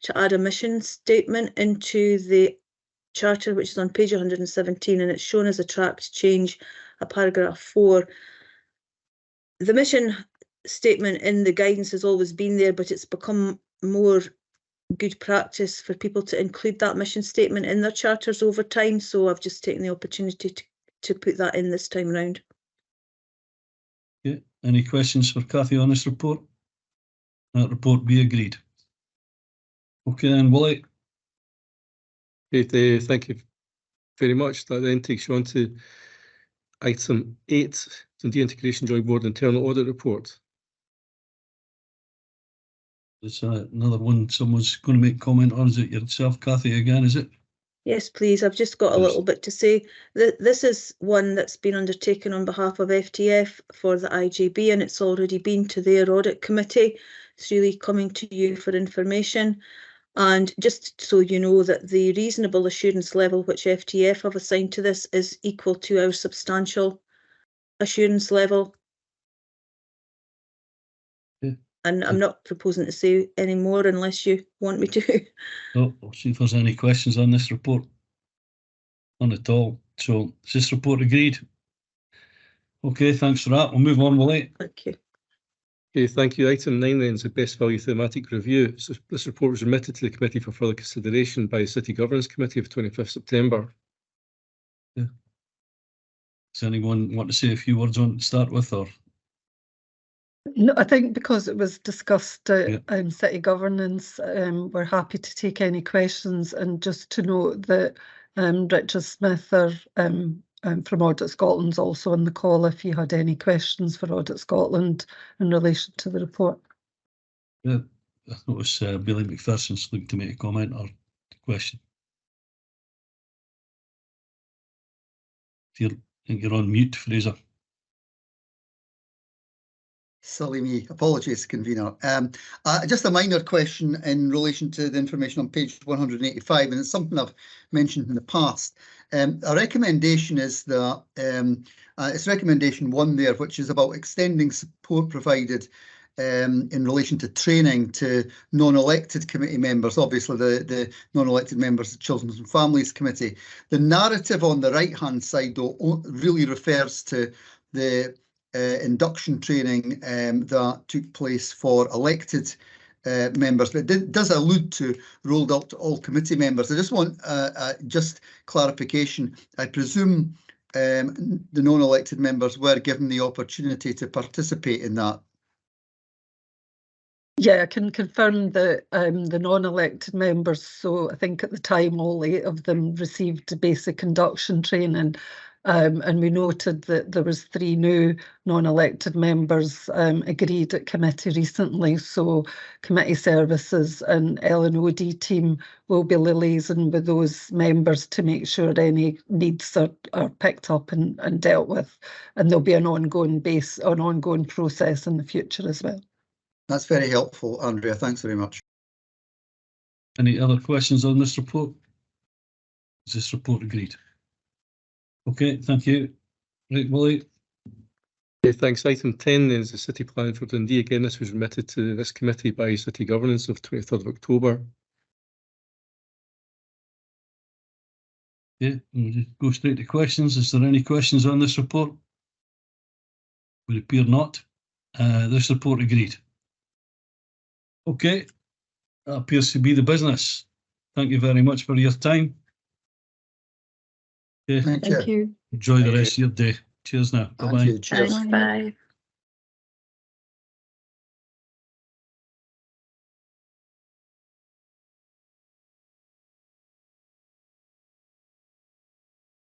Speaker 16: to add a mission statement into the charter, which is on page 117, and it's shown as a tracked change, a paragraph 4. The mission statement in the guidance has always been there, but it's become more good practice for people to include that mission statement in their charters over time, so I've just taken the opportunity to put that in this time around.
Speaker 7: Okay. Any questions for Cathy on this report? That report be agreed. Okay then, Willie.
Speaker 2: Okay, thank you very much. That then takes you on to item 8, Dundee Integration Joint Board Internal Audit Report.
Speaker 7: There's another one someone's going to make comment on. Is it yourself, Cathy, again, is it?
Speaker 16: Yes, please. I've just got a little bit to say. This is one that's been undertaken on behalf of FTF for the IJB, and it's already been to their audit committee. It's really coming to you for information. And just so you know that the reasonable assurance level which FTF have assigned to this is equal to our substantial assurance level.
Speaker 7: Yeah.
Speaker 16: And I'm not proposing to say any more unless you want me to.
Speaker 7: Oh, I'll see if there's any questions on this report. None at all. So is this report agreed? Okay, thanks for that. We'll move on, Willie.
Speaker 16: Thank you.
Speaker 2: Okay, thank you. Item 9 then is the best value thematic review. So this report was remitted to the committee for further consideration by the City Governance Committee of 25th September.
Speaker 7: Yeah. Does anyone want to say a few words on it to start with, or?
Speaker 13: No, I think because it was discussed at City Governance, we're happy to take any questions, and just to note that Richard Smith from Audit Scotland's also on the call if you had any questions for Audit Scotland in relation to the report.
Speaker 7: Yeah, I thought it was Billy McPherson's looking to make a comment or a question. I think you're on mute, Fraser.
Speaker 4: Silly me. Apologies, convener. Just a minor question in relation to the information on page 185, and it's something I've mentioned in the past. A recommendation is that it's recommendation 1 there, which is about extending support provided in relation to training to non-elected committee members, obviously the non-elected members of the Children and Families Committee. The narrative on the right-hand side, though, really refers to the induction training that took place for elected members, but it does allude to rolled out to all committee members. I just want just clarification. I presume the non-elected members were given the opportunity to participate in that.
Speaker 13: Yeah, I can confirm that the non-elected members, so I think at the time all 8 of them received basic induction training, and we noted that there was 3 new non-elected members agreed at committee recently, so committee services and L&OD team will be liaising with those members to make sure any needs are picked up and dealt with, and there'll be an ongoing process in the future as well.
Speaker 4: That's very helpful, Andrea. Thanks very much.
Speaker 7: Any other questions on this report? Is this report agreed? Okay, thank you. Right, Willie.
Speaker 2: Okay, thanks. Item 10 is the city plan for Dundee. Again, this was remitted to this committee by City Governance of 23rd of October.
Speaker 7: Yeah, we'll just go straight to questions. Is there any questions on this report? Would appear not. This report agreed. Okay, that appears to be the business. Thank you very much for your time. Okay.
Speaker 4: Thank you.
Speaker 7: Enjoy the rest of your day. Cheers now. Bye-bye.
Speaker 4: Cheers.
Speaker 14: Bye.